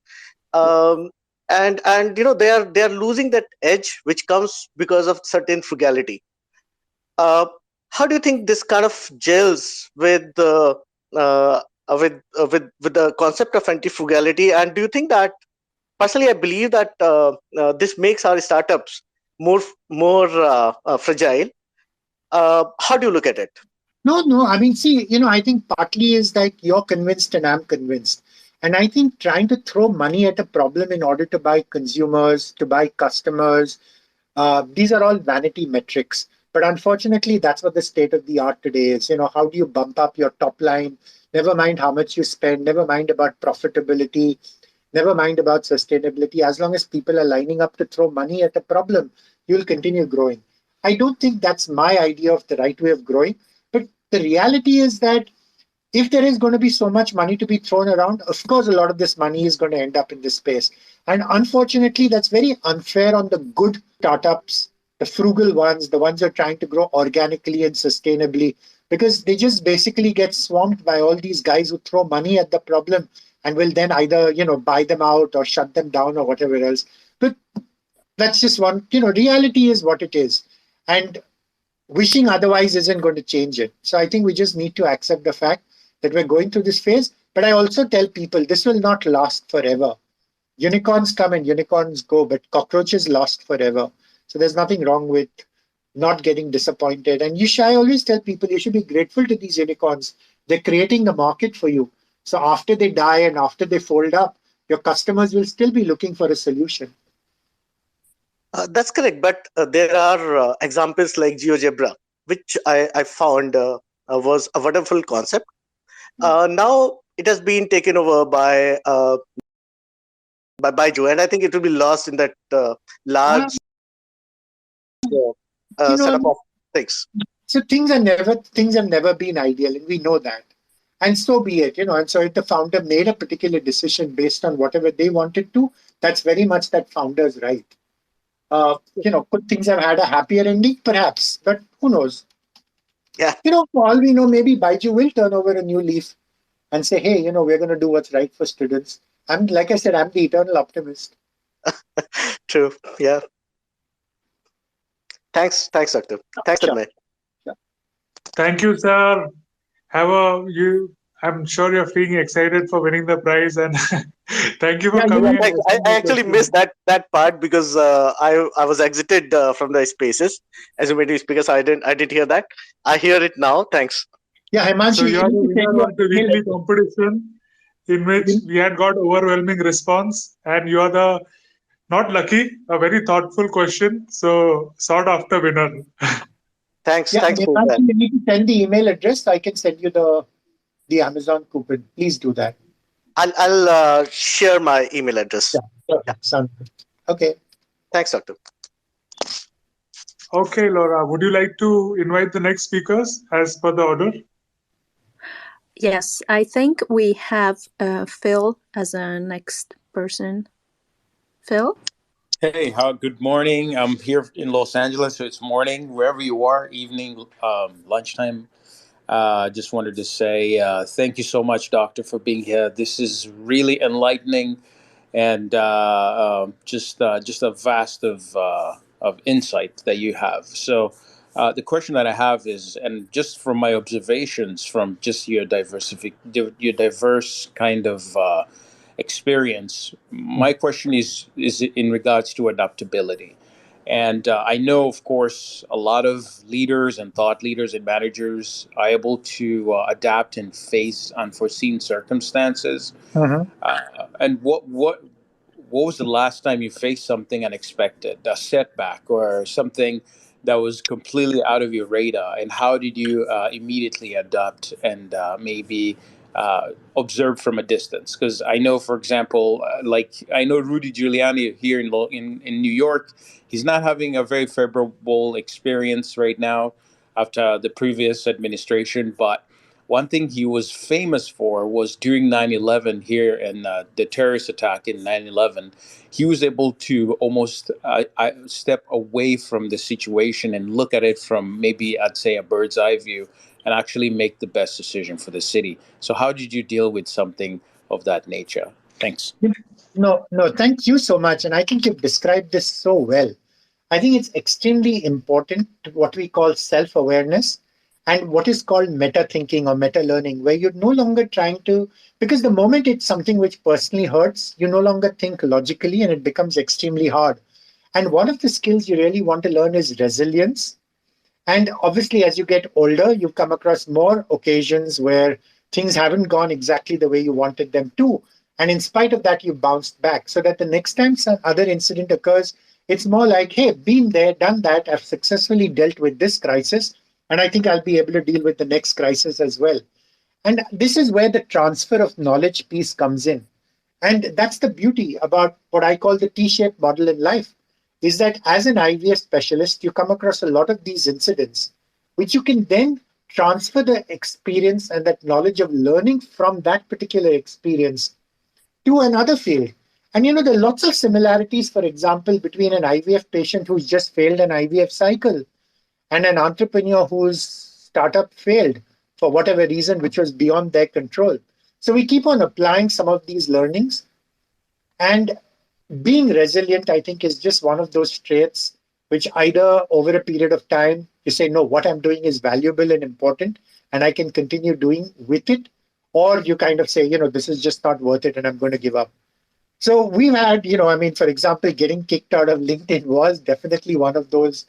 And they are losing that edge which comes because of certain frugality. How do you think this kind of gels with the concept of anti-frugality? And do you think that, personally, I believe that this makes our startups more fragile. How do you look at it? No. I mean, see, I think partly is like you're convinced and I'm convinced. And I think trying to throw money at a problem in order to buy consumers, to buy customers, These are all vanity metrics. But unfortunately, that's what the state of the art today is. How do you bump up your top line? Never mind how much you spend, never mind about profitability, never mind about sustainability. As long as people are lining up to throw money at a problem, you'll continue growing. I don't think that's my idea of the right way of growing. But the reality is that if there is going to be so much money to be thrown around, of course, a lot of this money is going to end up in this space. And unfortunately, that's very unfair on the good startups, the frugal ones, the ones who are trying to grow organically and sustainably, because they just basically get swamped by all these guys who throw money at the problem and will then either, buy them out or shut them down or whatever else. But that's just one, reality is what it is. And wishing otherwise isn't going to change it. So I think we just need to accept the fact that we're going through this phase. But I also tell people this will not last forever. Unicorns come and unicorns go, but cockroaches last forever. So there's nothing wrong with not getting disappointed. And I always tell people you should be grateful to these unicorns. They're creating the market for you. So after they die and after they fold up, your customers will still be looking for a solution. That's correct. But there are examples like GeoGebra, which I found was a wonderful concept. Now it has been taken over by Baidu, and I think it will be lost in that large setup of things. So things have never been ideal, and we know that. And so be it, And so if the founder made a particular decision based on whatever they wanted to, that's very much that founder's right. Could things have had a happier ending? Perhaps, but who knows? Yeah. For all we know, maybe Baidu will turn over a new leaf and say, hey, we're going to do what's right for students. Like I said, I'm the eternal optimist. True. Yeah. Thanks, Doctor. Thanks, Tanmay. Sure. Thank you, sir. I'm sure you're feeling excited for winning the prize, and thank you for coming. I actually missed that part because I was exited from the spaces as a meeting speaker. So I didn't hear that. I hear it now. Thanks. Yeah, Himanshu, so you are the winner of the weekly competition, in which we had got overwhelming response, and you are the not lucky, a very thoughtful question. So sought after winner. Thanks. Yeah, thanks for that. You need to send the email address. So I can send you the Amazon coupon. Please do that. I'll share my email address. Yeah. Sounds good. Okay. Thanks, Doctor. Okay, Laura, would you like to invite the next speakers as per the order? Yes, I think we have Phil as a next person. Phil? Hey, good morning. I'm here in Los Angeles, so it's morning. Wherever you are, evening, lunchtime. Just wanted to say thank you so much, Doctor, for being here. This is really enlightening, and just a vast of insight that you have. So the question that I have is, and just from my observations from just your diverse kind of experience, my question is in regards to adaptability. And I know, of course, a lot of leaders and thought leaders and managers are able to adapt and face unforeseen circumstances. And what was the last time you faced something unexpected, a setback or something that was completely out of your radar? And how did you immediately adapt and maybe observe from a distance? Because I know, for example, I know Rudy Giuliani here in New York. He's not having a very favorable experience right now after the previous administration. But one thing he was famous for was during 9/11 here and the terrorist attack in 9/11. He was able to almost step away from the situation and look at it from maybe I'd say a bird's eye view and actually make the best decision for the city. So how did you deal with something of that nature? Thanks. No, thank you so much. And I think you've described this so well. I think it's extremely important what we call self-awareness and what is called meta-thinking or meta-learning, where you're no longer trying to, because the moment it's something which personally hurts, you no longer think logically and it becomes extremely hard. And one of the skills you really want to learn is resilience. And obviously, as you get older, you come across more occasions where things haven't gone exactly the way you wanted them to. And in spite of that, you bounced back so that the next time some other incident occurs, It's more like, hey, been there, done that. I've successfully dealt with this crisis, and I think I'll be able to deal with the next crisis as well. And this is where the transfer of knowledge piece comes in. And that's the beauty about what I call the T-shaped model in life, is that as an IVF specialist, you come across a lot of these incidents, which you can then transfer the experience and that knowledge of learning from that particular experience to another field. And there are lots of similarities, for example, between an IVF patient who's just failed an IVF cycle and an entrepreneur whose startup failed for whatever reason, which was beyond their control. So we keep on applying some of these learnings. And being resilient, I think, is just one of those traits which either over a period of time, you say, no, what I'm doing is valuable and important, and I can continue doing with it. Or you kind of say, this is just not worth it and I'm going to give up. So we've had, for example, getting kicked out of LinkedIn was definitely one of those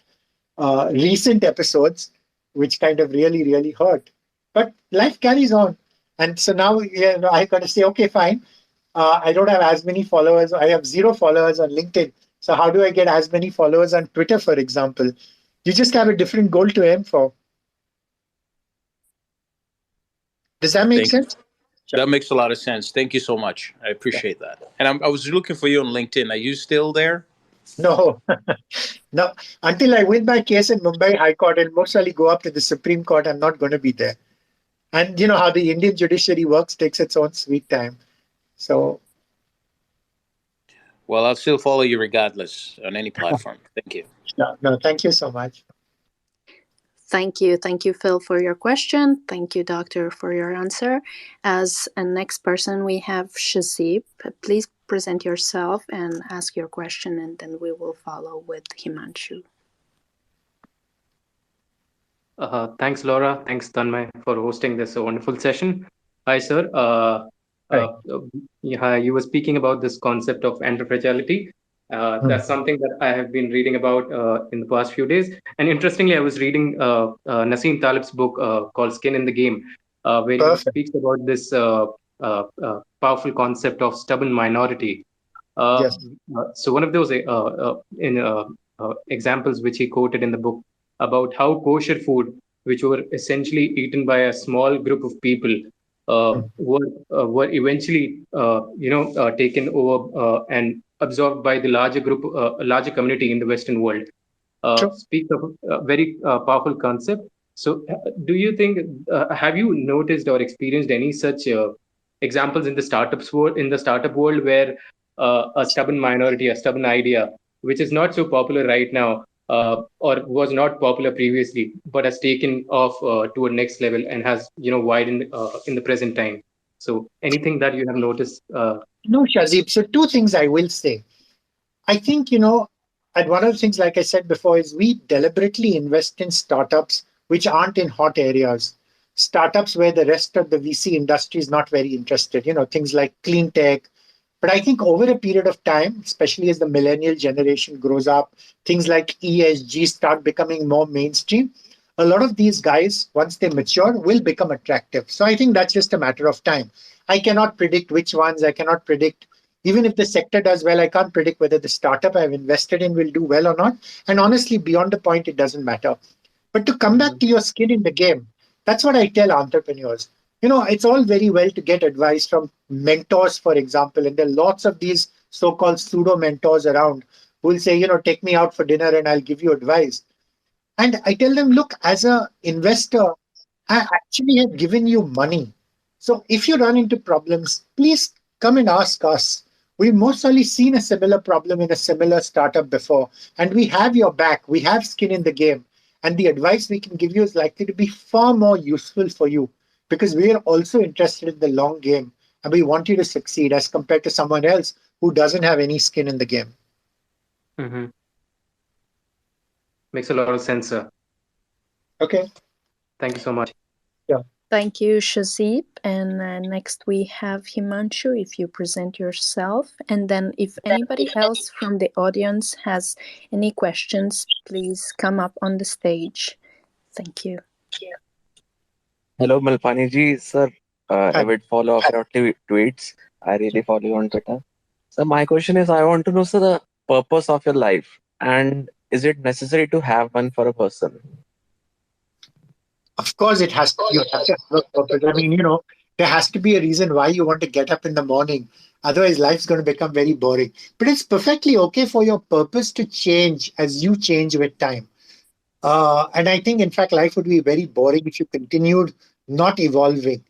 recent episodes, which kind of really, really hurt. But life carries on. And so now I got to say, okay, fine. I don't have as many followers. I have 0 followers on LinkedIn. So how do I get as many followers on Twitter, for example? You just have a different goal to aim for. Does that make sense? That makes a lot of sense. Thank you so much. I appreciate that. And I was looking for you on LinkedIn. Are you still there? No. No. Until I win my case in Mumbai High Court and most likely go up to the Supreme Court, I'm not going to be there. And you know how the Indian judiciary works, takes its own sweet time. So. Well, I'll still follow you regardless on any platform. Thank you. No, thank you so much. Thank you. Thank you, Phil, for your question. Thank you, Doctor, for your answer. As a next person, we have Shazib. Please present yourself and ask your question, and then we will follow with Himanshu. Thanks, Laura. Thanks, Tanmay, for hosting this wonderful session. Hi, sir. You were speaking about this concept of anti-fragility. That's something that I have been reading about in the past few days. And interestingly, I was reading Nassim Taleb's book called Skin in the Game, where he speaks about this powerful concept of stubborn minority. Yes. So one of those examples which he quoted in the book about how kosher food, which were essentially eaten by a small group of people, were eventually taken over and absorbed by the larger group, larger community in the Western world. Speaks of a very powerful concept. So, do you think have you noticed or experienced any such examples in the startup world where a stubborn minority, a stubborn idea, which is not so popular right now, or was not popular previously, but has taken off to a next level and has widened in the present time? So anything that you have noticed? No, Shazib. So 2 things I will say. I think, and one of the things, like I said before, is we deliberately invest in startups which aren't in hot areas. Startups where the rest of the VC industry is not very interested, things like clean tech. But I think over a period of time, especially as the millennial generation grows up, things like ESG start becoming more mainstream. A lot of these guys, once they mature, will become attractive. So I think that's just a matter of time. I cannot predict which ones. I cannot predict, even if the sector does well, I can't predict whether the startup I've invested in will do well or not. And honestly, beyond the point, it doesn't matter. But to come back to your skin in the game, that's what I tell entrepreneurs. It's all very well to get advice from mentors, for example, and there are lots of these so-called pseudo mentors around who will say, take me out for dinner and I'll give you advice. And I tell them, look, as an investor, I actually have given you money. So if you run into problems, please come and ask us. We've most certainly seen a similar problem in a similar startup before, and we have your back. We have skin in the game. And the advice we can give you is likely to be far more useful for you, because we are also interested in the long game and we want you to succeed as compared to someone else who doesn't have any skin in the game. Mm-hmm. Makes a lot of sense, sir. Okay. Thank you so much. Yeah. Thank you, Shazib. And next we have Himanshu, if you present yourself. And then if anybody else from the audience has any questions, please come up on the stage. Thank you. Hello, Malpani ji, sir. Avid follow of your tweets. I really follow you on Twitter. So my question is, I want to know, sir, the purpose of your life. And is it necessary to have one for a person? Of course, it has. You have to have a purpose. I mean, there has to be a reason why you want to get up in the morning. Otherwise, life's going to become very boring. But it's perfectly okay for your purpose to change as you change with time. And I think, in fact, life would be very boring if you continued not evolving.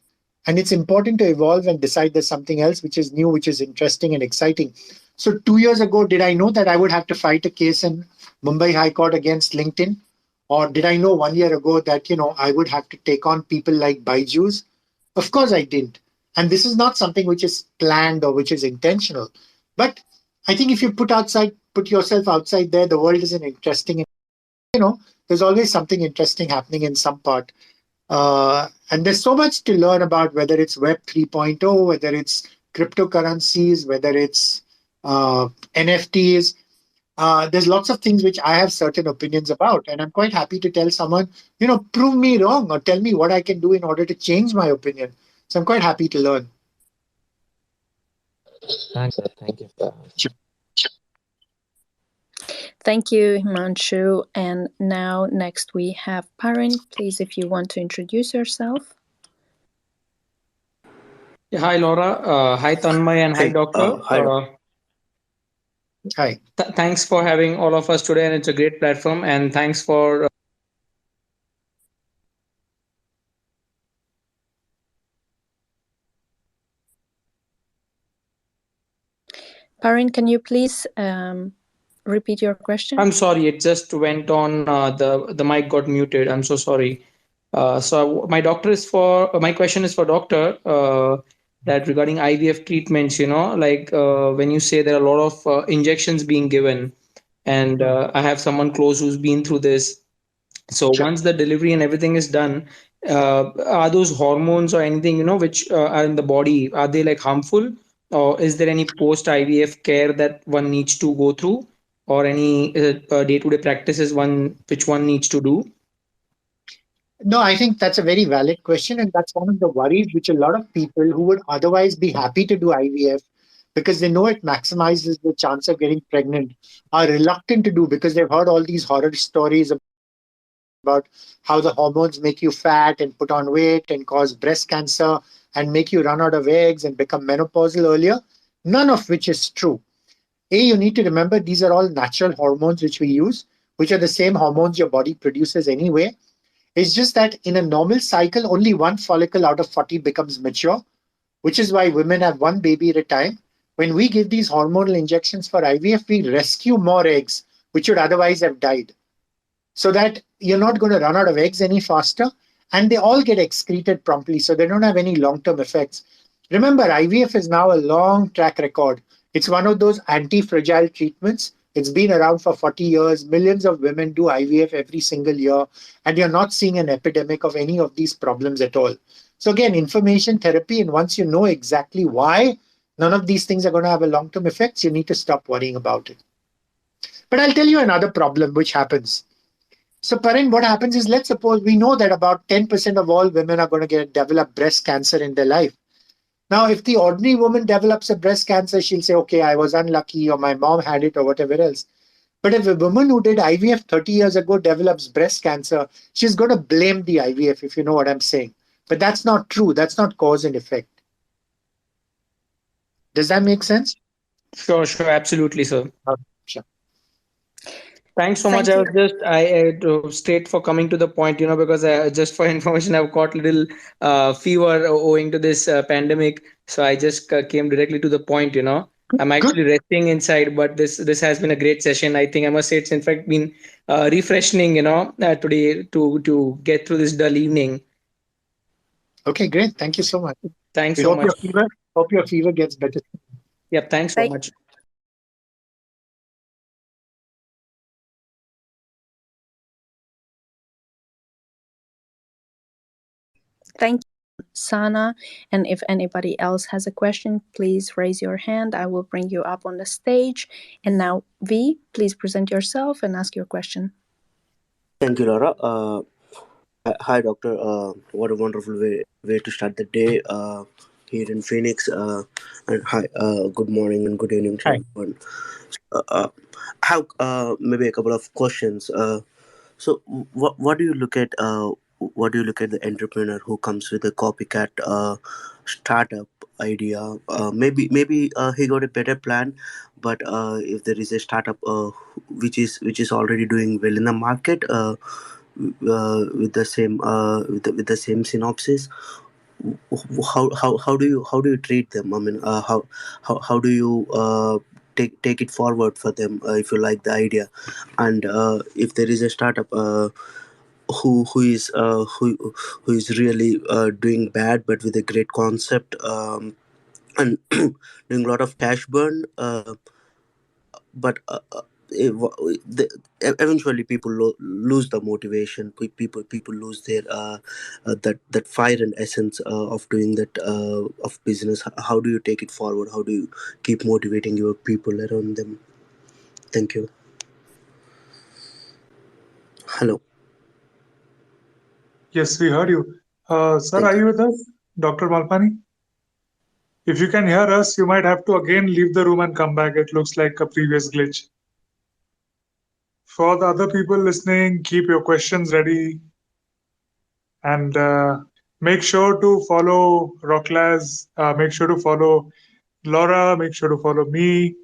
And it's important to evolve and decide there's something else which is new, which is interesting and exciting. So 2 years ago, did I know that I would have to fight a case in Mumbai High Court against LinkedIn? Or did I know 1 year ago that, I would have to take on people like Byju's? Of course I didn't. And this is not something which is planned or which is intentional. But I think if you put yourself outside there, the world is an interesting, there's always something interesting happening in some part. And there's so much to learn about, whether it's Web 3.0, whether it's cryptocurrencies, whether it's NFTs. There's lots of things which I have certain opinions about, and I'm quite happy to tell someone, prove me wrong or tell me what I can do in order to change my opinion. So I'm quite happy to learn. Thanks, sir. Thank you for that. Thank you, Himanshu. And now next we have Parin. Please, if you want to introduce yourself. Yeah, hi, Laura. Hi, Tanmay, and hi, Hey, Doctor. hi, Doctor. Hi. Thanks for having all of us today, and it's a great platform. And thanks for Parin, can you please repeat your question? I'm sorry, it just went on. The mic got muted. I'm so sorry. So my question is for Doctor. That regarding IVF treatments, like when you say there are a lot of injections being given, and I have someone close who's been through this. So Sure. once the delivery and everything is done, are those hormones or anything which are in the body, are they like harmful, or is there any post IVF care that one needs to go through, or any day-to-day practices which one needs to do? No, I think that's a very valid question. And that's one of the worries which a lot of people who would otherwise be happy to do IVF because they know it maximizes the chance of getting pregnant are reluctant to do because they've heard all these horror stories about how the hormones make you fat and put on weight and cause breast cancer and make you run out of eggs and become menopausal earlier, none of which is true. You need to remember these are all natural hormones which we use, which are the same hormones your body produces anyway. It's just that in a normal cycle, only one follicle out of 40 becomes mature, which is why women have one baby at a time. When we give these hormonal injections for IVF, we rescue more eggs, which would otherwise have died, so that you're not going to run out of eggs any faster, and they all get excreted promptly, so they don't have any long-term effects. Remember, IVF is now a long track record. It's one of those anti-fragile treatments. It's been around for 40 years. Millions of women do IVF every single year, and you're not seeing an epidemic of any of these problems at all. So again, information therapy, and once you know exactly why none of these things are going to have a long-term effects, you need to stop worrying about it. But I'll tell you another problem which happens. So, Parin, what happens is, let's suppose we know that about 10% of all women are going to develop breast cancer in their life. Now, if the ordinary woman develops a breast cancer, she'll say, okay, I was unlucky, or my mom had it, or whatever else. But if a woman who did IVF 30 years ago develops breast cancer, she's going to blame the IVF, if you know what I'm saying. But that's not true. That's not cause and effect. Does that make sense? Sure, absolutely, sir. Sure. Thanks so much. Thank you. I straight for coming to the point, because just for information, I've got little fever owing to this pandemic. So I just came directly to the point. I'm Good. actually resting inside, but this has been a great session. I think I must say it's in fact been refreshing, today to get through this dull evening. Okay, great. Thank you so much. Thanks We so hope much. your fever gets better. Yeah, thanks so much. Thank you, Sana. And if anybody else has a question, please raise your hand. I will bring you up on the stage. And now, V, please present yourself and ask your question. Thank you, Laura. Hi, Doctor. What a wonderful way to start the day. here in Phoenix. And hi, good morning and good evening to Hi. everyone. I have maybe a couple of questions. So, what do you look at? What do you look at the entrepreneur who comes with a copycat startup idea? Maybe he got a better plan, but if there is a startup which is already doing well in the market, with the same with the same synopsis, how do you treat them? I mean, how do you take it forward for them if you like the idea, and if there is a startup who is really doing bad but with a great concept, and doing a lot of cash burn, but eventually people lose the motivation. People lose their that fire and essence of doing that of business. How do you take it forward? How do you keep motivating your people around them? Thank you. Hello. Yes, we heard you. Sir, Thank are you. you with us? Dr. Malpani? If you can hear us, you might have to again leave the room and come back. It looks like a previous glitch. For the other people listening, keep your questions ready and make sure to follow Rocklaz. Make sure to follow Laura. Make sure to follow me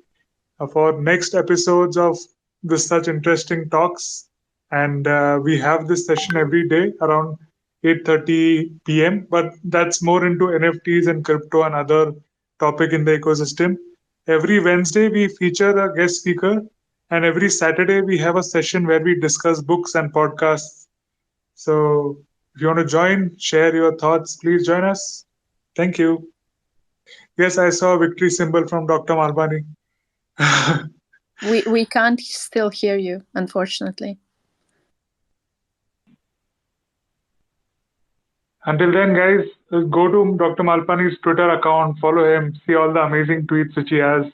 for next episodes of this such interesting talks. And we have this session every day around 8:30 p.m. But that's more into NFTs and crypto and other topic in the ecosystem. Every Wednesday we feature a guest speaker, and every Saturday we have a session where we discuss books and podcasts. So if you want to join, share your thoughts, please join us. Thank you. Yes, I saw a victory symbol from Dr. Malpani. We can't still hear you, unfortunately. Until then, guys, go to Dr. Malpani's Twitter account, follow him, see all the amazing tweets which he has.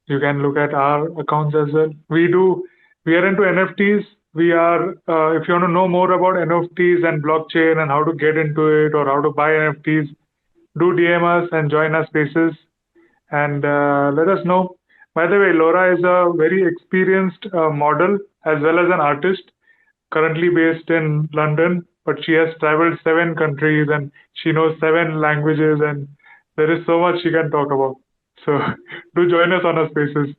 You can look at our accounts as well. We are into NFTs. We are, if you want to know more about NFTs and blockchain and how to get into it or how to buy NFTs, do DM us and join our spaces and let us know. By the way, Laura is a very experienced model as well as an artist, currently based in London, but she has traveled 7 countries and she knows 7 languages, and there is so much she can talk about. So do join us on our spaces.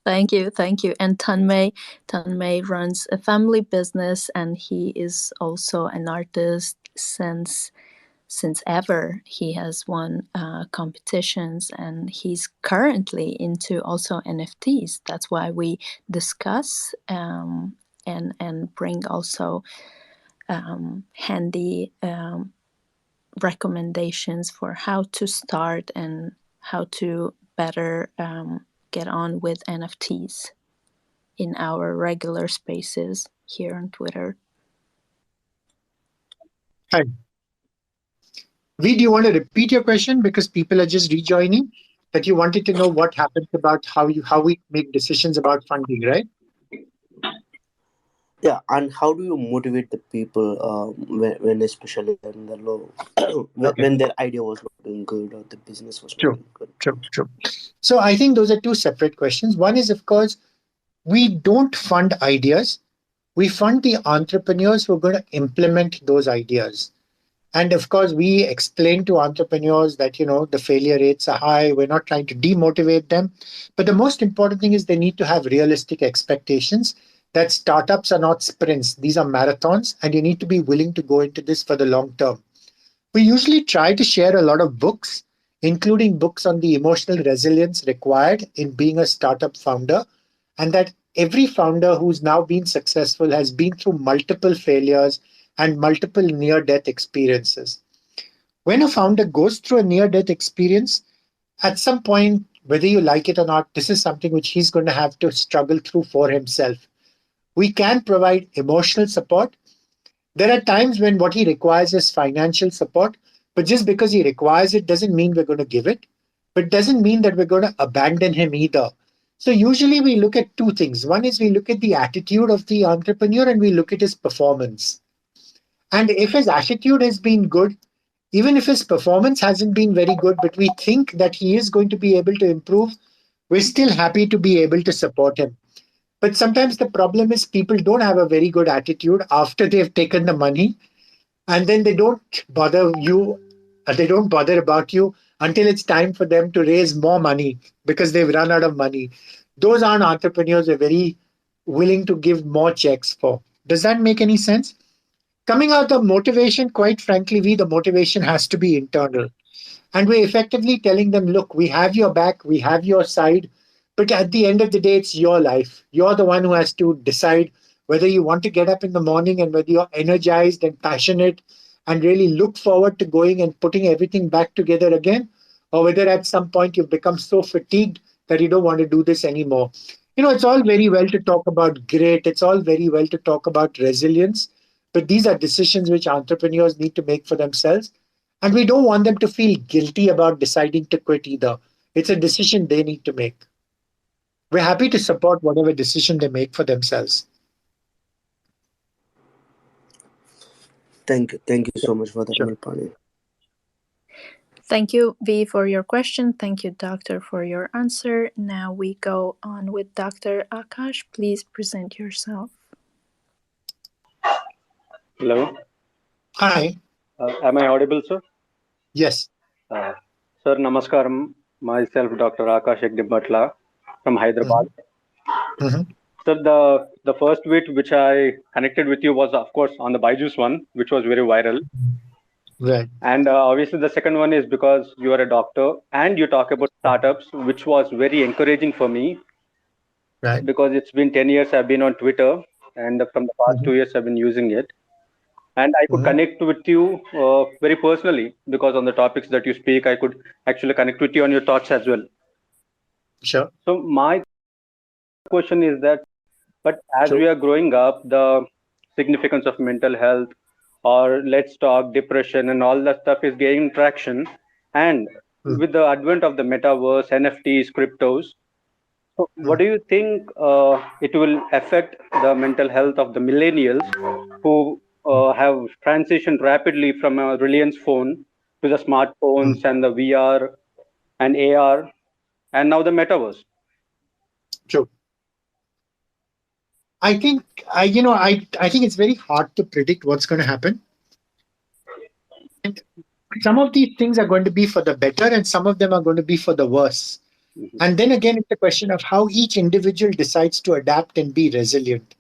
Thank you. And Tanmay runs a family business, and he is also an artist since ever. He has won competitions, and he's currently into also NFTs. That's why we discuss and bring also handy recommendations for how to start and how to better get on with NFTs in our regular spaces here on Twitter. Hi. V, do you want to repeat your question because people are just rejoining? That you wanted to know what happens about how we make decisions about funding, right? Yeah, and how do you motivate the people when especially in the low when their idea was not doing good or the business was not doing good? True. So I think those are two separate questions. One is, of course, we don't fund ideas. We fund the entrepreneurs who are going to implement those ideas. And of course, we explain to entrepreneurs that, the failure rates are high. We're not trying to demotivate them. But the most important thing is they need to have realistic expectations that startups are not sprints. These are marathons, and you need to be willing to go into this for the long term. We usually try to share a lot of books, including books on the emotional resilience required in being a startup founder, and that every founder who's now been successful has been through multiple failures and multiple near-death experiences. When a founder goes through a near-death experience, at some point, whether you like it or not, this is something which he's going to have to struggle through for himself. We can provide emotional support. There are times when what he requires is financial support, but just because he requires it doesn't mean we're going to give it, but doesn't mean that we're going to abandon him either. So usually we look at two things. One is we look at the attitude of the entrepreneur and we look at his performance. And if his attitude has been good, even if his performance hasn't been very good, but we think that he is going to be able to improve, we're still happy to be able to support him. But sometimes the problem is people don't have a very good attitude after they've taken the money, and then they don't bother you, they don't bother about you until it's time for them to raise more money because they've run out of money. Those aren't entrepreneurs we're very willing to give more checks for. Does that make any sense? Coming out of motivation, quite frankly, the motivation has to be internal. And we're effectively telling them, look, we have your back, we have your side, but at the end of the day, it's your life. You're the one who has to decide whether you want to get up in the morning and whether you're energized and passionate and really look forward to going and putting everything back together again, or whether at some point you've become so fatigued that you don't want to do this anymore. It's all very well to talk about grit, it's all very well to talk about resilience, but these are decisions which entrepreneurs need to make for themselves. And we don't want them to feel guilty about deciding to quit either. It's a decision they need to make. We're happy to support whatever decision they make for themselves. Thank you so much for that, Sure. Malpani. Thank you, V, for your question. Thank you, Doctor, for your answer. Now we go on with Dr. Akash. Please present yourself. Hello. Hi. Am I audible, sir? Yes. Sir, namaskaram. Myself, Dr. Akash Ginberga from Hyderabad. Mm-hmm. Sir, the first tweet which I connected with you was, of course, on the Byju's one, which was very viral. Right. And obviously, the second one is because you are a doctor and you talk about startups, which was very encouraging for me. Right. Because it's been 10 years I've been on Twitter, and from the past 2 years I've been using it. And I could connect with you very personally because on the topics that you speak, I could actually connect with you on your thoughts as well. Sure. So my question is that, but as Sure. we are growing up, the significance of mental health, or let's talk depression and all that stuff is gaining traction. And with the advent of the metaverse, NFTs, cryptos, so what do you think it will affect the mental health of the millennials who have transitioned rapidly from a Reliance phone to the smartphones and the VR and AR and now the metaverse? True. I think I think it's very hard to predict what's going to happen. And some of these things are going to be for the better, and some of them are going to be for the worse. And then again, it's a question of how each individual decides to adapt and be resilient.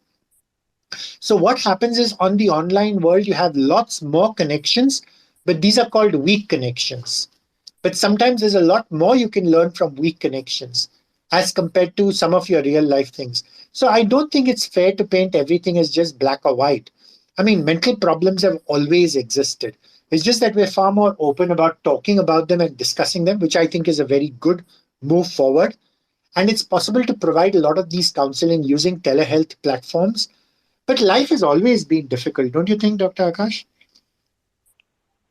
So what happens is on the online world, you have lots more connections, but these are called weak connections. But sometimes there's a lot more you can learn from weak connections as compared to some of your real life things. So I don't think it's fair to paint everything as just black or white. I mean, mental problems have always existed. It's just that we're far more open about talking about them and discussing them, which I think is a very good move forward. And it's possible to provide a lot of these counseling using telehealth platforms. But life has always been difficult, don't you think, Dr. Akash?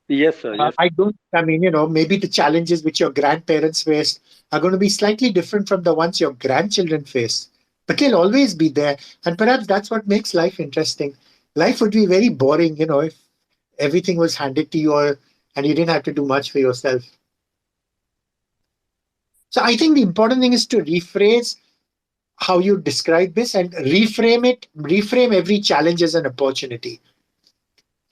Yes, sir. Yes. I mean, maybe the challenges which your grandparents faced are going to be slightly different from the ones your grandchildren face, but they'll always be there. And perhaps that's what makes life interesting. Life would be very boring, if everything was handed to you and you didn't have to do much for yourself. So I think the important thing is to rephrase how you describe this and reframe every challenge as an opportunity.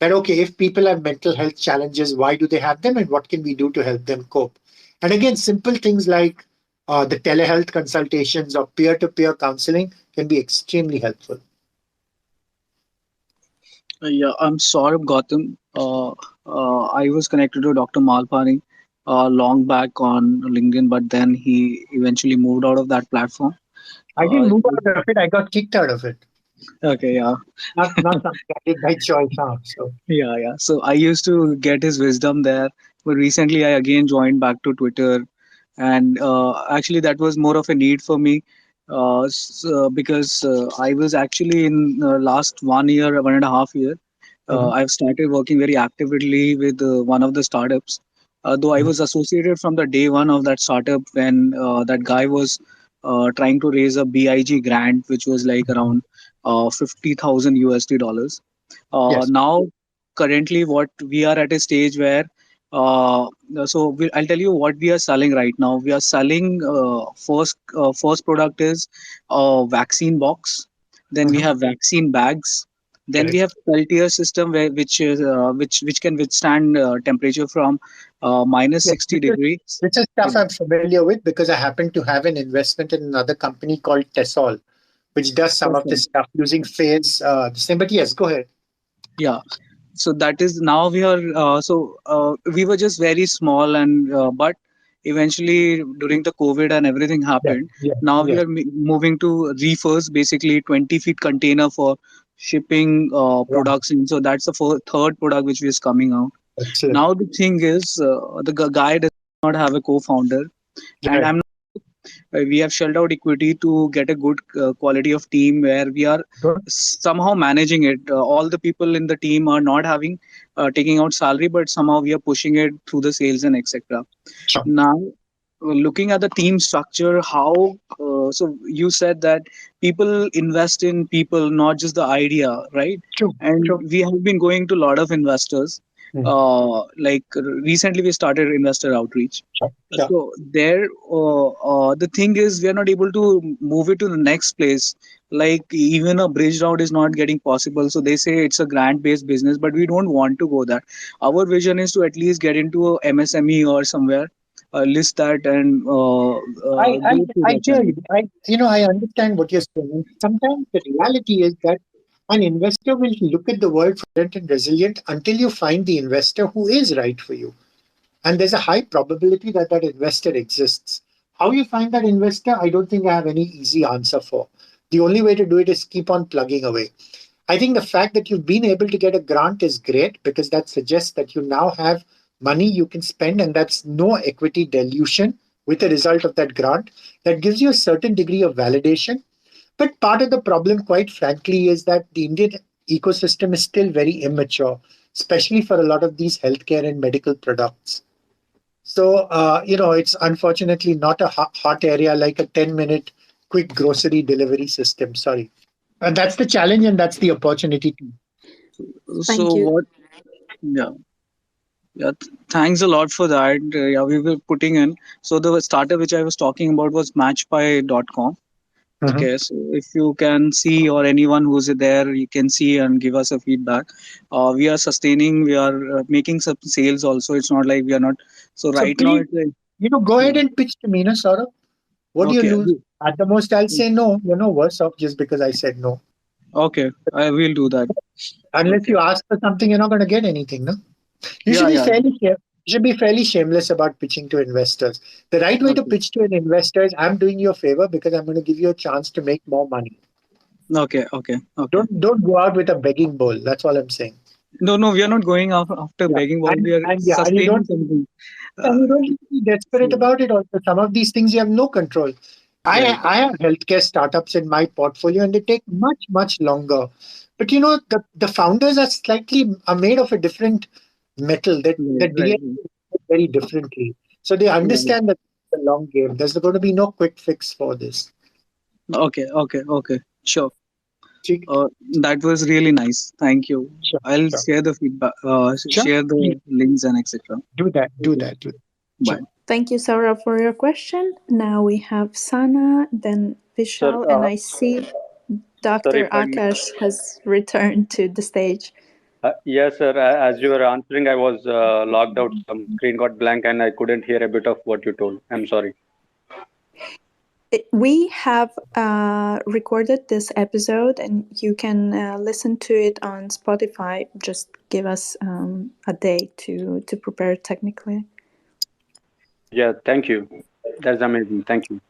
That, okay, if people have mental health challenges, why do they have them and what can we do to help them cope? And again, simple things like the telehealth consultations or peer-to-peer counseling can be extremely helpful. Yeah, I'm Saurabh Gautam. I was connected to Dr. Malpani long back on LinkedIn, but then he eventually moved out of that platform. I didn't move out of it. I got kicked out of it. Okay, yeah. Not something I did by choice. So. Yeah. So I used to get his wisdom there, but recently I again joined back to Twitter, and actually that was more of a need for me, because I was actually in last 1 year, 1.5 year. I've started working very actively with one of the startups. Though I was associated from the day one of that startup when that guy was trying to raise a BIG grant, which was like around 50,000 USD dollars. Yes. Now, currently what we are at a stage where I'll tell you what we are selling right now. We are selling first product is a vaccine box. Then we have vaccine bags. Then we Correct. have Peltier system which is which can withstand temperature from minus Yes, 60 degrees. this is stuff I'm familiar with because I happen to have an investment in another company called Tessol, which does some of this stuff using phase. The same, but yes, go ahead. Yeah. So that is now we are we were just very small and but eventually during the COVID and everything Yeah, happened. yeah, Now we yes. are moving to reefers, basically 20 feet container for shipping Yeah, products in. So that's the third product which is coming out. excellent. Now the thing is the guy does not have a co-founder, and Right. I'm we have shelled out equity to get a good quality of team where we are Good. somehow managing it. All the people in the team are not having taking out salary, but somehow we are pushing it through the sales and etc. Sure. Now, looking at the team structure, how so you said that people invest in people, not just the idea, right? True. And True. we have been going to a lot of investors. Mm. Like recently, we started investor outreach. Sure. Sure. So there, the thing is, we are not able to move it to the next place. Like even a bridge route is not getting possible. So they say it's a grant-based business, but we don't want to go that. Our vision is to at least get into a MSME or somewhere, list that and go through I that hear channel. you. I understand what you're saying. And sometimes the reality is that an investor will look at the world for and resilient until you find the investor who is right for you. And there's a high probability that that investor exists. How you find that investor, I don't think I have any easy answer for. The only way to do it is keep on plugging away. I think the fact that you've been able to get a grant is great because that suggests that you now have money you can spend and that's no equity dilution with the result of that grant. That gives you a certain degree of validation. But part of the problem, quite frankly, is that the Indian ecosystem is still very immature, especially for a lot of these healthcare and medical products. So, it's unfortunately not a hot area like a 10-minute quick grocery delivery system. Sorry. And that's the challenge and that's the opportunity too. Thank So you. what? Yeah. Yeah, thanks a lot for that. Yeah, we were putting in. So the startup which I was talking about was matchpie.com. Mhm. Okay, so if you can see or anyone who's there, you can see and give us a feedback. We are sustaining, we are making some sales also. It's not like we are not. So So right now, please, it's like, go ahead yeah. and pitch to me, no, Saurabh. What do you Okay, lose? At the most, I'll say no. You're no worse off just because I said no. okay, I will do that. Unless Okay, you ask for something, you're not going to get anything, no? You should yeah, be yeah, fairly shameless about pitching to investors. The right way to okay, pitch to an investor is I'm doing you a favor because I'm going to give you a chance to make more money. okay, okay, okay. Don't go out with a begging bowl. That's all I'm saying. No, no, we are not going after Yeah. begging ball. We are And yeah, sustaining something. and Uh, you don't need to be desperate yeah, about it also. Some of these things you have no control. right. I have healthcare startups in my portfolio and they take much, much longer. But the founders are made of a different metal Right, that right, DNA very differently. So they right. understand that it's a long game. There's going to be no quick fix for this. Okay, okay, okay. Sure. Cheek. That was really nice. Thank you. Sure, I'll sure. share the feedback, Sure. share Please the links and etc. do that. Do Okay. that. Do that. Bye. Sure. Thank you, Sarah, for your question. Now we have Sana, then Sir, Vishal, and I see sorry Dr. if I'm. Akash has returned to the stage. Yes, sir. As you were answering, I was logged out. Some screen got blank, and I couldn't hear a bit of what you told. I'm sorry. We have recorded this episode and you can listen to it on Spotify. Just give us a day to prepare technically. Yeah, thank you. That's amazing. Thank you.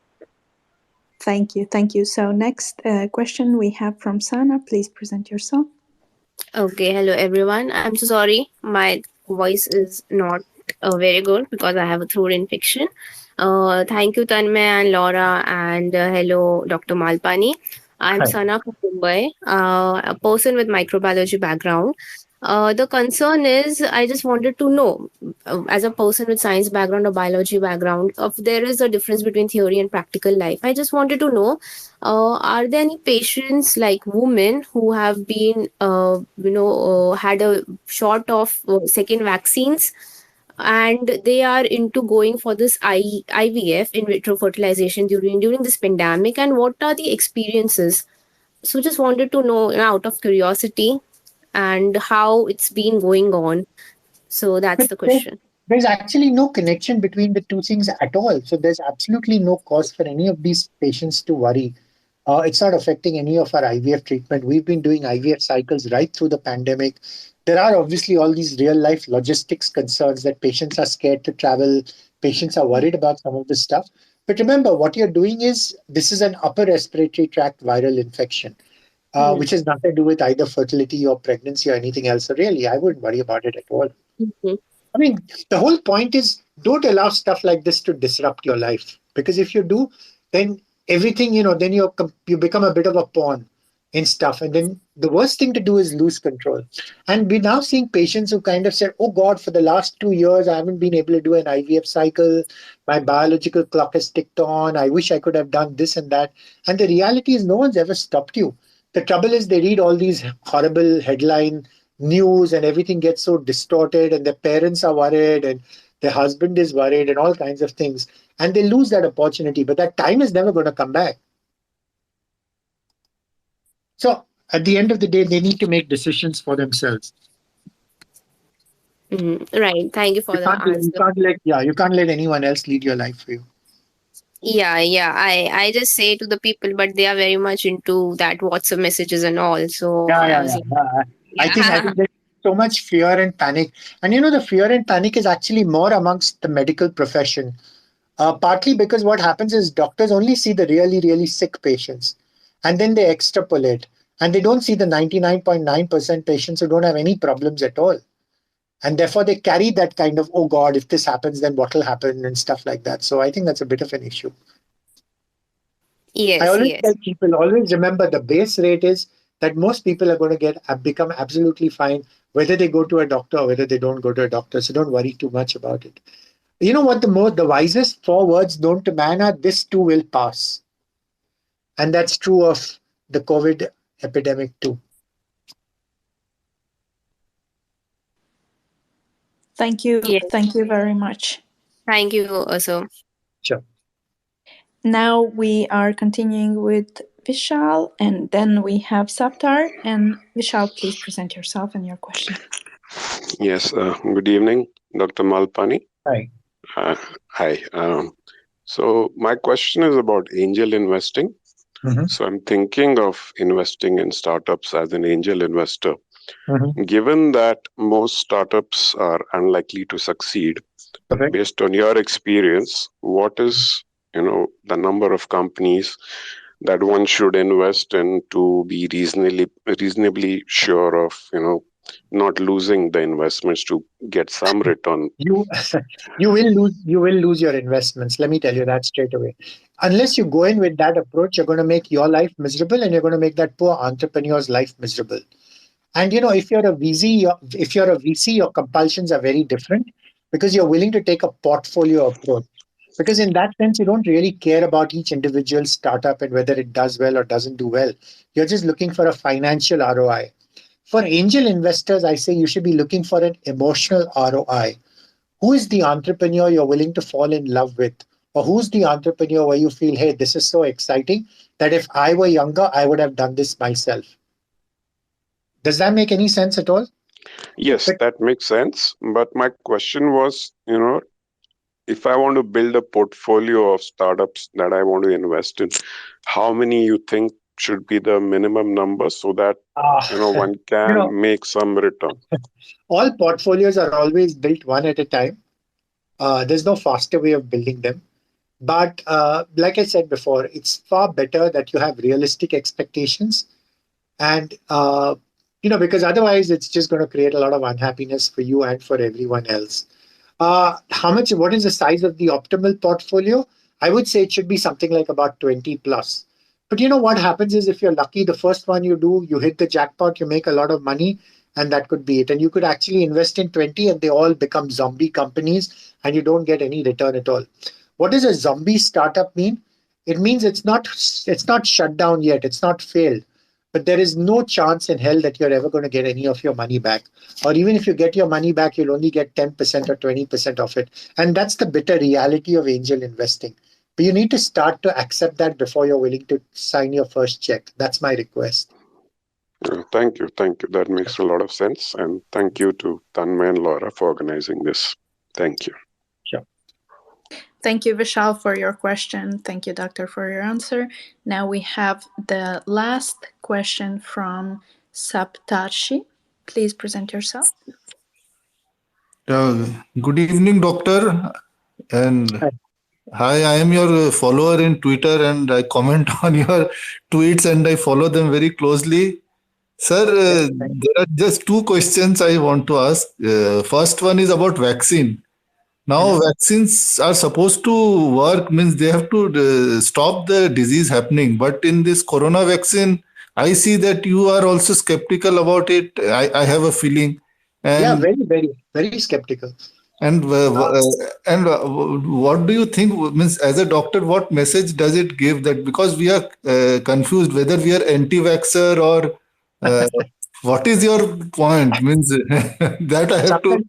Thank you. Thank you. So next question we have from Sana. Please present yourself. Okay, hello everyone. I'm so sorry. My voice is not very good because I have a throat infection. Thank you, Tanmay and Laura, and hello, Dr. Malpani. I'm Hi. Sana from Mumbai, a person with microbiology background. The concern is, I just wanted to know, as a person with science background or biology background, if there is a difference between theory and practical life. I just wanted to know, are there any patients like women who have been, had a short of second vaccines, and they are into going for this IVF, in vitro fertilization, during this pandemic, and what are the experiences? So just wanted to know, out of curiosity, and how it's been going on. So that's But the question. there's actually no connection between the two things at all. So there's absolutely no cause for any of these patients to worry. It's not affecting any of our IVF treatment. We've been doing IVF cycles right through the pandemic. There are obviously all these real life logistics concerns that patients are scared to travel. Patients are worried about some of this stuff. But remember, what you're doing is this is an upper respiratory tract viral infection, which has nothing to do with either fertility or pregnancy or anything else. So really, I wouldn't worry about it at all. Mm-hmm. I mean, the whole point is don't allow stuff like this to disrupt your life. Because if you do, then everything, then you become a bit of a pawn in stuff. And then the worst thing to do is lose control. And we're now seeing patients who kind of said, oh God, for the last 2 years, I haven't been able to do an IVF cycle. My biological clock has ticked on. I wish I could have done this and that. And the reality is no one's ever stopped you. The trouble is they read all these horrible headline news and everything gets so distorted and their parents are worried and their husband is worried and all kinds of things, and they lose that opportunity, but that time is never going to come back. So at the end of the day, they need to make decisions for themselves. Right. Thank you for the answer. You can't let anyone else lead your life for you. Yeah. I just say to the people, but they are very much into that WhatsApp messages and all. So I think there's so much fear and panic. And the fear and panic is actually more amongst the medical profession. Partly because what happens is doctors only see the really, really sick patients and then they extrapolate and they don't see the 99.9% patients who don't have any problems at all. And therefore they carry that kind of, oh God, if this happens, then what will happen and stuff like that. So I think that's a bit of an issue. Yes, I always tell people, always remember the base rate is that most people are going to become absolutely fine, whether they go to a doctor or whether they don't go to a doctor. So don't worry too much about it. You know what the wisest 4 words known to man are? This too will pass. And that's true of the COVID epidemic too. Thank you. Yes. Thank you very much. Thank you also. Sure. Now we are continuing with Vishal, and then we have Saptar. And Vishal, please present yourself and your question. Yes, good evening, Dr. Malpani. Hi. Hi. So my question is about angel investing. Mm-hmm. So I'm thinking of investing in startups as an angel investor. Mm-hmm. Given that most startups are unlikely to succeed, Okay. based on your experience, what is the number of companies that one should invest in to be reasonably sure of not losing the investments to get some return? You will lose your investments. Let me tell you that straight away. Unless you go in with that approach, you're going to make your life miserable and you're going to make that poor entrepreneur's life miserable. And if you're a VC, your compulsions are very different because you're willing to take a portfolio approach. Because in that sense, you don't really care about each individual startup and whether it does well or doesn't do well. You're just looking for a financial ROI. For angel investors, I say you should be looking for an emotional ROI. Who is the entrepreneur you're willing to fall in love with? Or who's the entrepreneur where you feel, hey, this is so exciting that if I were younger, I would have done this myself. Does that make any sense at all? Yes, that makes sense. But my question was, if I want to build a portfolio of startups that I want to invest in, how many you think should be the minimum number so that one can make some return? All portfolios are always built one at a time. There's no faster way of building them. But like I said before, it's far better that you have realistic expectations. And, because otherwise it's just going to create a lot of unhappiness for you and for everyone else. What is the size of the optimal portfolio? I would say it should be something like about 20 plus. But what happens is if you're lucky, the first one you do, you hit the jackpot, you make a lot of money, and that could be it. And you could actually invest in 20 and they all become zombie companies and you don't get any return at all. What does a zombie startup mean? It means it's not shut down yet, it's not failed, but there is no chance in hell that you're ever going to get any of your money back. Or even if you get your money back, you'll only get 10% or 20% of it. And that's the bitter reality of angel investing. But you need to start to accept that before you're willing to sign your first check. That's my request. Thank you. Thank you. That makes a lot of sense. And thank you to Tanmay and Laura for organizing this. Thank you. Sure. Thank you, Vishal, for your question. Thank you, Doctor, for your answer. Now we have the last question from Saptarshi. Please present yourself. Good evening, Doctor. And hi, I am your follower in Twitter and I comment on your tweets and I follow them very closely. Sir, there are just two questions I want to ask. First one is about vaccine. Now, vaccines are supposed to work, means they have to stop the disease happening. But in this corona vaccine, I see that you are also skeptical about it. I have a feeling. And yeah, very, very, very skeptical. And what do you think? Means as a doctor, what message does it give? That because we are confused whether we are anti-vaxxer or what is your point? Means that I have to.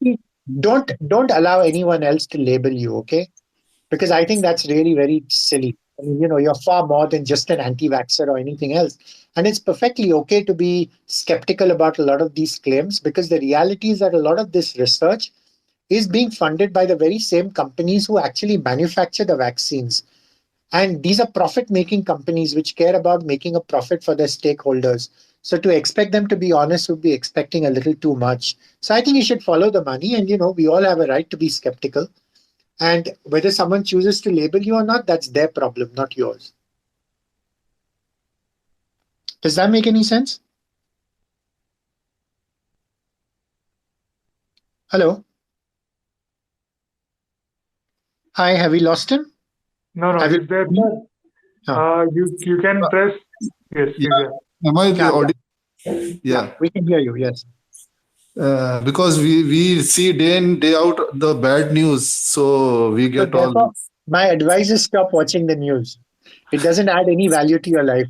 Don't allow anyone else to label you, okay? Because I think that's really very silly. I mean, you're far more than just an anti-vaxxer or anything else. And it's perfectly okay to be skeptical about a lot of these claims because the reality is that a lot of this research is being funded by the very same companies who actually manufacture the vaccines. And these are profit-making companies which care about making a profit for their stakeholders. So to expect them to be honest would be expecting a little too much. So I think you should follow the money and, we all have a right to be skeptical. And whether someone chooses to label you or not, that's their problem, not yours. Does that make any sense? Hello? Hi, have we lost him? No, he's there. You can press. Yes, he's there. Am I audible? Yeah. We can hear you, yes. Because we see day in, day out the bad news. So we get all. My advice is stop watching the news. It doesn't add any value to your life.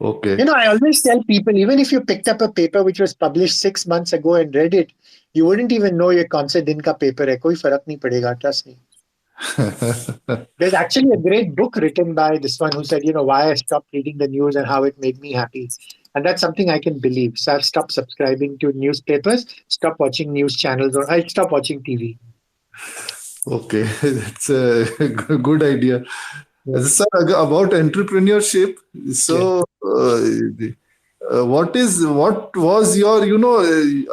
Okay. I always tell people, even if you picked up a paper which was published 6 months ago and read it, you wouldn't even know ye kaun se din ka paper hai. Koi farak nahi padega, trust me. There's actually a great book written by this one who said, why I stopped reading the news and how it made me happy. And that's something I can believe. So I've stopped subscribing to newspapers, stopped watching news channels, or I stopped watching TV. Okay, that's a good idea. Yes. Sir, about entrepreneurship. So, what was your?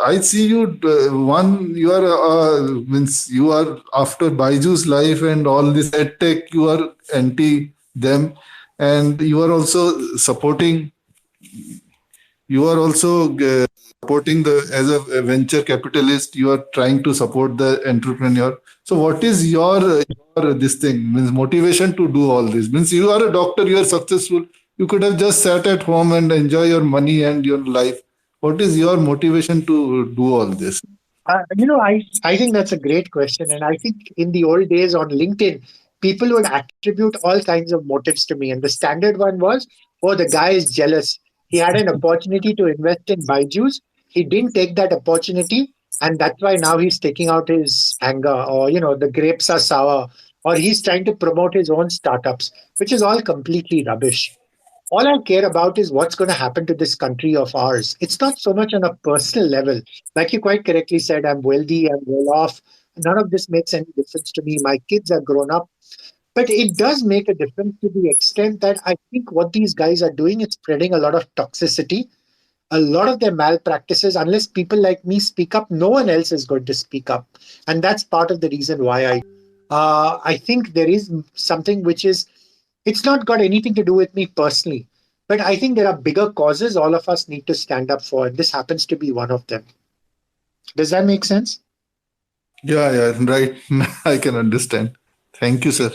I see you. You are means you are after Baiju's life and all this tech. You are anti them, and you are also supporting. You are also supporting as a venture capitalist. You are trying to support the entrepreneur. So, what is your this thing? Means motivation to do all this. Means you are a doctor. You are successful. You could have just sat at home and enjoy your money and your life. What is your motivation to do all this? I think that's a great question. And I think in the old days on LinkedIn, people would attribute all kinds of motives to me. And the standard one was, the guy is jealous. He had an opportunity to invest in Baiju's. He didn't take that opportunity. And that's why now he's taking out his anger, or, the grapes are sour, or he's trying to promote his own startups, which is all completely rubbish. All I care about is what's going to happen to this country of ours. It's not so much on a personal level. Like you quite correctly said, I'm wealthy, I'm well off. None of this makes any difference to me. My kids are grown up. But it does make a difference to the extent that I think what these guys are doing is spreading a lot of toxicity. A lot of their malpractices, unless people like me speak up, no one else is going to speak up. And that's part of the reason why I think there is something which is, it's not got anything to do with me personally, but I think there are bigger causes all of us need to stand up for, and this happens to be one of them. Does that make sense? Yeah, right. I can understand. Thank you, sir.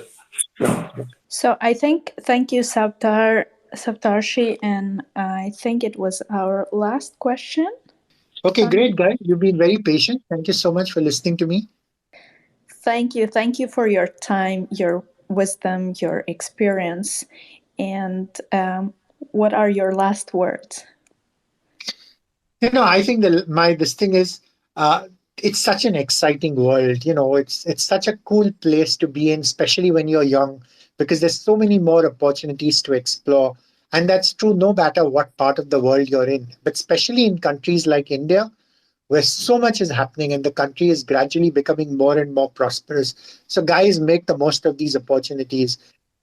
So thank you, Saptarshi, and I think it was our last question. Okay, great, guys. You've been very patient. Thank you so much for listening to me. Thank you. Thank you for your time, your wisdom, your experience. And what are your last words? I think this thing is, it's such an exciting world. It's such a cool place to be in, especially when you're young, because there's so many more opportunities to explore. And that's true no matter what part of the world you're in, but especially in countries like India, where so much is happening and the country is gradually becoming more and more prosperous. So, guys, make the most of these opportunities.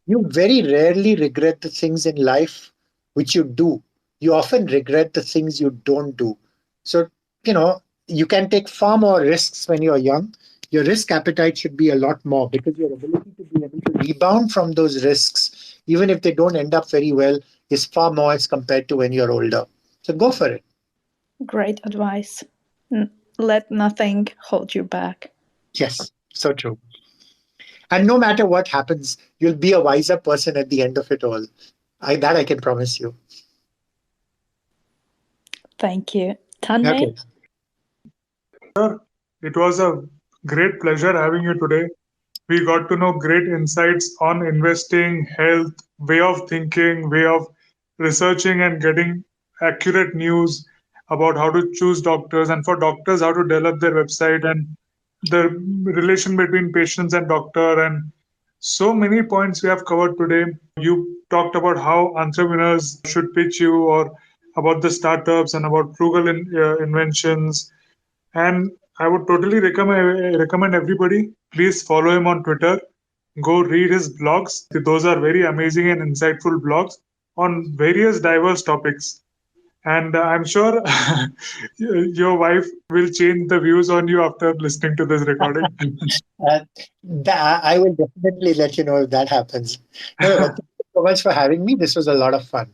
You very rarely regret the things in life which you do. You often regret the things you don't do. So, you can take far more risks when you're young. Your risk appetite should be a lot more, because your ability to be able to rebound from those risks, even if they don't end up very well, is far more as compared to when you're older. So go for it. Great advice. Let nothing hold you back. Yes, so true. And no matter what happens, you'll be a wiser person at the end of it all. That I can promise you. Thank you. Tanmay? Sir, it was a great pleasure having you today. We got to know great insights on investing, health, way of thinking, way of researching and getting accurate news about how to choose doctors, and for doctors, how to develop their website, and the relation between patients and doctor, and so many points we have covered today. You talked about how entrepreneurs should pitch you, or about the startups, and about frugal inventions. And I would totally recommend everybody, please follow him on Twitter. Go read his blogs. Those are very amazing and insightful blogs on various diverse topics. And I'm sure your wife will change the views on you after listening to this recording. I will definitely let you know if that happens. No, but thank you so much for having me. This was a lot of fun.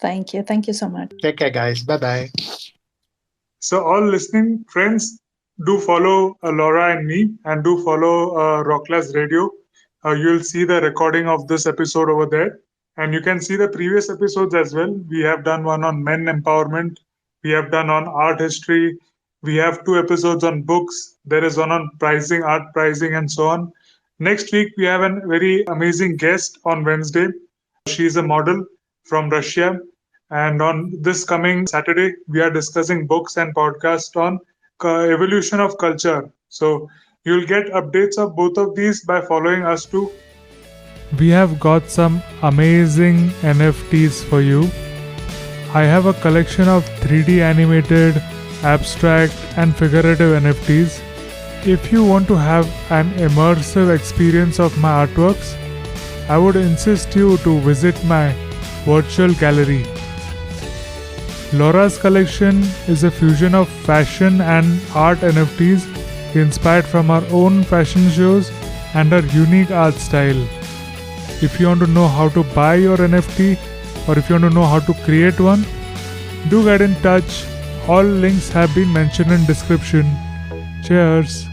Thank you. Thank you so much. Take care, guys. Bye-bye. So all listening friends, do follow Laura and me, and do follow Rocklaz Radio. You'll see the recording of this episode over there. And you can see the previous episodes as well. We have done one on men empowerment. We have done on art history. We have 2 episodes on books. There is one on pricing, art pricing, and so on. Next week, we have a very amazing guest on Wednesday. She's a model from Russia. And on this coming Saturday, we are discussing books and podcast on evolution of culture. So you'll get updates of both of these by following us too. We have got some amazing NFTs for you. I have a collection of 3D animated, abstract, and figurative NFTs. If you want to have an immersive experience of my artworks, I would insist you to visit my virtual gallery. Laura's collection is a fusion of fashion and art NFTs inspired from our own fashion shows and her unique art style. If you want to know how to buy your NFT, or if you want to know how to create one, do get in touch. All links have been mentioned in description. Cheers!